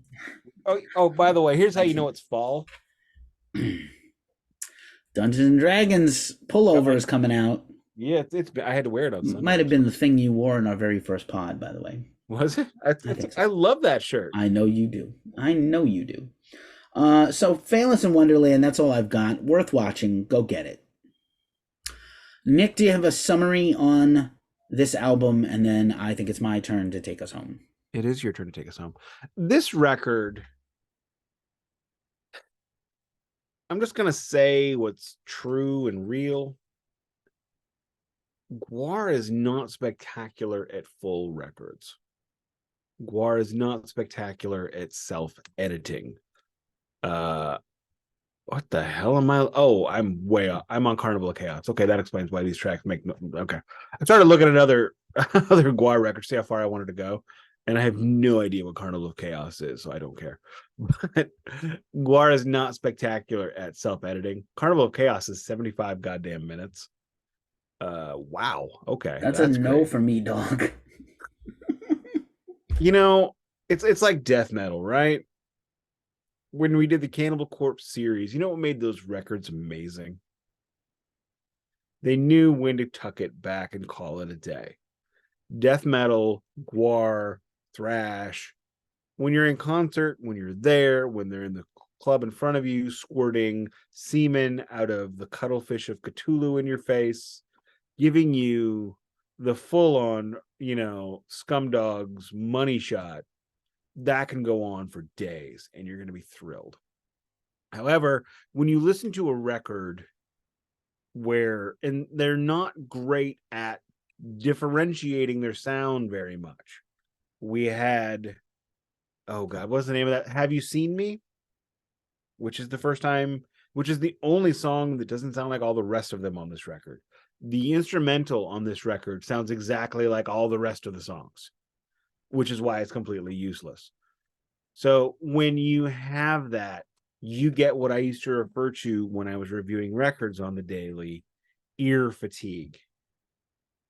Oh, by the way, here's how you know it's fall. Dungeons and Dragons pullover is coming out. Yeah, I had to wear it on Sunday. Might have been the thing you wore in our very first pod, by the way. Was it? I love that shirt. I know you do. So Phallus in Wonderland, that's all I've got. Worth watching. Go get it. Nick, do you have a summary on this album? And then I think it's my turn to take us home. It is your turn to take us home. This record, I'm just going to say what's true and real. GWAR is not spectacular at full records. GWAR is not spectacular at self-editing. What the hell am I? Oh, I'm way up. I'm on Carnival of Chaos. Okay, that explains why these tracks make no. Okay, I started looking at other GWAR records, see how far I wanted to go, and I have no idea what Carnival of Chaos is, so I don't care. But GWAR is not spectacular at self-editing. Carnival of Chaos is 75 goddamn minutes. Wow. Okay, that's a no great. For me, dog. You know, it's like death metal, right? When we did the Cannibal Corpse series, you know what made those records amazing? They knew when to tuck it back and call it a day. Death metal, GWAR, thrash, when you're in concert, when you're there, when they're in the club in front of you, squirting semen out of the cuttlefish of Cthulhu in your face, giving you the full-on, Scumdog's money shot, that can go on for days and you're going to be thrilled. However, when you listen to a record and they're not great at differentiating their sound very much. We had, oh God, what's the name of that? Have You Seen Me? Which is the only song that doesn't sound like all the rest of them on this record. The instrumental on this record sounds exactly like all the rest of the songs, which is why it's completely useless. So when you have that, you get what I used to refer to when I was reviewing records on the daily, ear fatigue.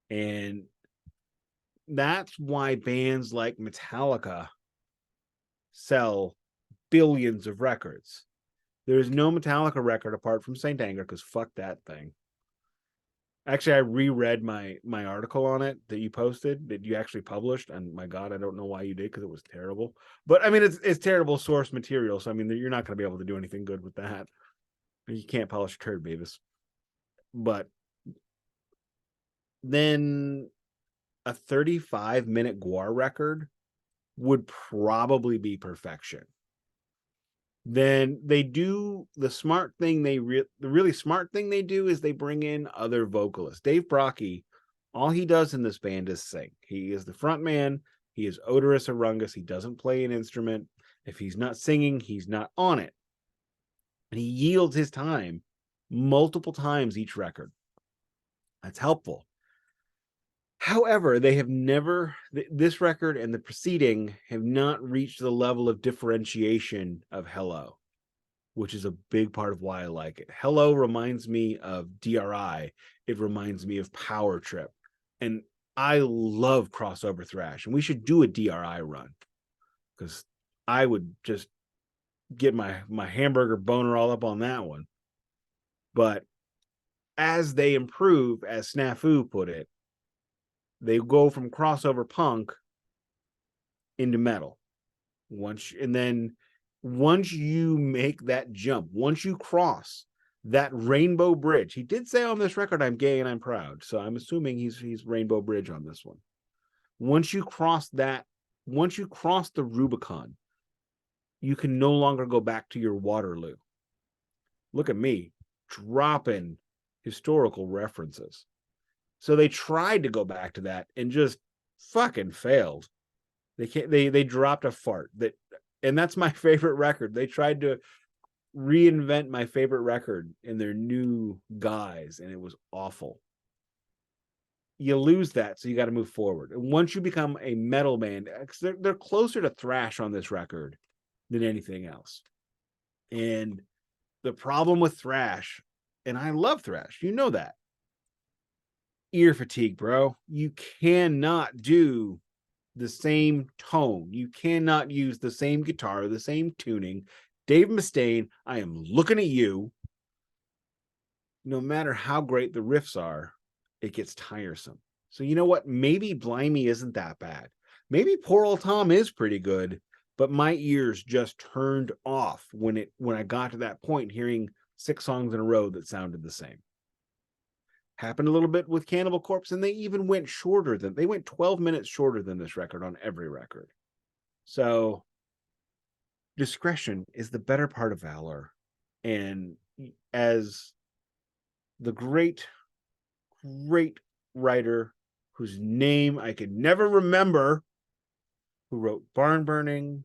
And that's why bands like Metallica sell billions of records. There is no Metallica record apart from Saint Anger, because fuck that thing. Actually, I reread my article on it that you posted, that you actually published, and my God, I don't know why you did, because it was terrible. But I mean, it's terrible source material, so I mean, you're not going to be able to do anything good with that. You can't polish a turd, Beavis. But then a 35-minute GWAR record would probably be perfection. Then they do the smart thing. The really smart thing they do is they bring in other vocalists. Dave Brockie, all he does in this band is sing. He is the front man. He is odorous Arungus. He doesn't play an instrument. If he's not singing, he's not on it. And he yields his time multiple times each record. That's helpful. However, they have never, this record and the preceding have not reached the level of differentiation of Hello, which is a big part of why I like it. Hello reminds me of DRI. It reminds me of Power Trip. And I love crossover thrash. And we should do a DRI run, because I would just get my hamburger boner all up on that one. But as they improve, as Snafu put it, they go from crossover punk into metal. Once you make that jump, once you cross that rainbow bridge, he did say on this record, "I'm gay and I'm proud." So I'm assuming he's rainbow bridge on this one. Once you cross the Rubicon, you can no longer go back to your Waterloo. Look at me dropping historical references. So they tried to go back to that and just fucking failed. They dropped a fart. And that's my favorite record. They tried to reinvent my favorite record in their new guise, and it was awful. You lose that, so you got to move forward. And once you become a metal band, they're closer to thrash on this record than anything else. And the problem with thrash, and I love thrash, you know that, ear fatigue, bro. You cannot do the same tone. You cannot use the same guitar, the same tuning. Dave Mustaine, I am looking at you. No matter how great the riffs are, it gets tiresome. So you know what? Maybe Blimey isn't that bad. Maybe Poor Old Tom is pretty good, but my ears just turned off when I got to that point, hearing 6 songs in a row that sounded the same. Happened a little bit with Cannibal Corpse, and they even went 12 minutes shorter than this record on every record. So discretion is the better part of valor. And as the great writer whose name I could never remember, who wrote Barn Burning,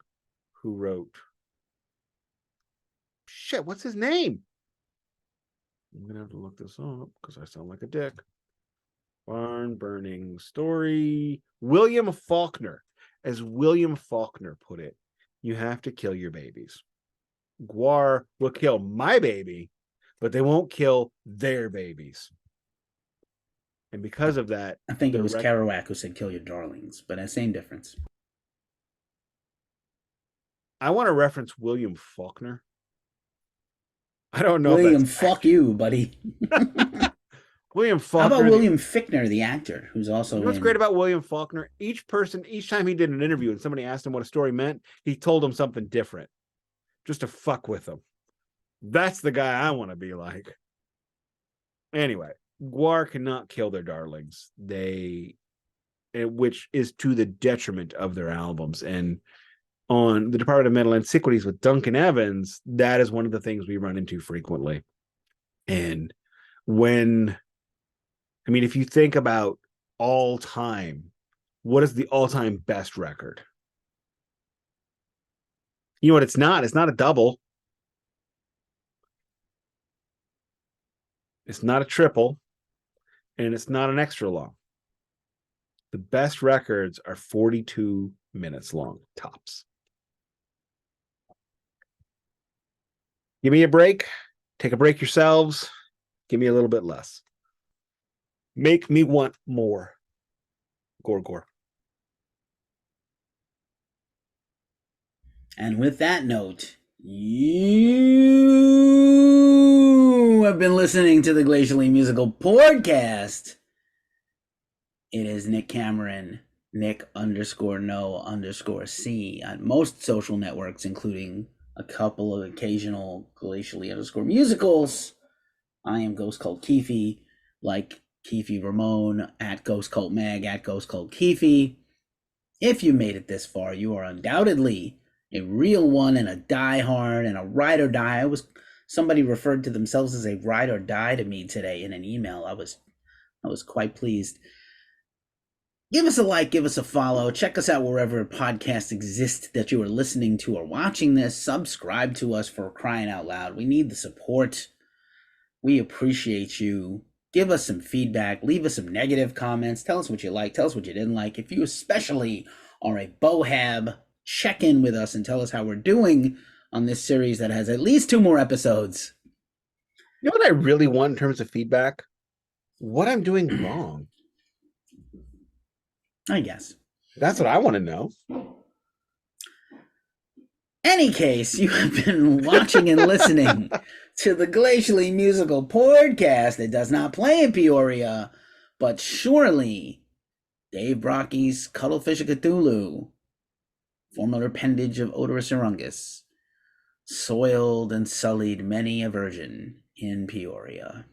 who wrote what's his name? I'm gonna have to look this up because I sound like a dick. Barn Burning Story. William Faulkner. As William Faulkner put it, you have to kill your babies. GWAR will kill my baby, but they won't kill their babies. And because of that, I think it was Kerouac who said "kill your darlings," but same difference. I want to reference William Faulkner. I don't know. William, fuck you, buddy. William Faulkner. How about William Fichtner, the actor, who's also you know what's great about William Faulkner? Each time he did an interview and somebody asked him what a story meant, he told them something different, just to fuck with them. That's the guy I want to be like. Anyway, GWAR cannot kill their darlings. Which is to the detriment of their albums. And on the Department of Metal Antiquities with Duncan Evans, that is one of the things we run into frequently. And if you think about all time, what is the all-time best record? You know what it's not? It's not a double. It's not a triple. And it's not an extra long. The best records are 42 minutes long, tops. Give me a break. Take a break yourselves. Give me a little bit less. Make me want more. GWAR. And with that note, You have been listening to the Glacially Musical podcast. It is Nick Cameron, Nick_no_C on most social networks, including a couple of occasional Glacially_musicals. I am Ghost Cult Keefy, like Keefy Ramone, at Ghost Cult Mag, at Ghost Cult Keefy. If you made it this far, you are undoubtedly a real one and a diehard and a ride or die. Somebody referred to themselves as a ride or die to me today in an email. I was quite pleased. Give us a like, give us a follow. Check us out wherever podcasts exist that you are listening to or watching this. Subscribe to us, for crying out loud. We need the support. We appreciate you. Give us some feedback. Leave us some negative comments. Tell us what you like. Tell us what you didn't like. If you especially are a Bohab, check in with us and tell us how we're doing on this series that has at least 2 more episodes. You know what I really want in terms of feedback? What I'm doing wrong. I guess. That's what I want to know. Any case, you have been watching and listening to the Glacially Musical podcast that does not play in Peoria, but surely Dave Brocky's Cuttlefish of Cthulhu, former appendage of Odorous Orungus, soiled and sullied many a virgin in Peoria.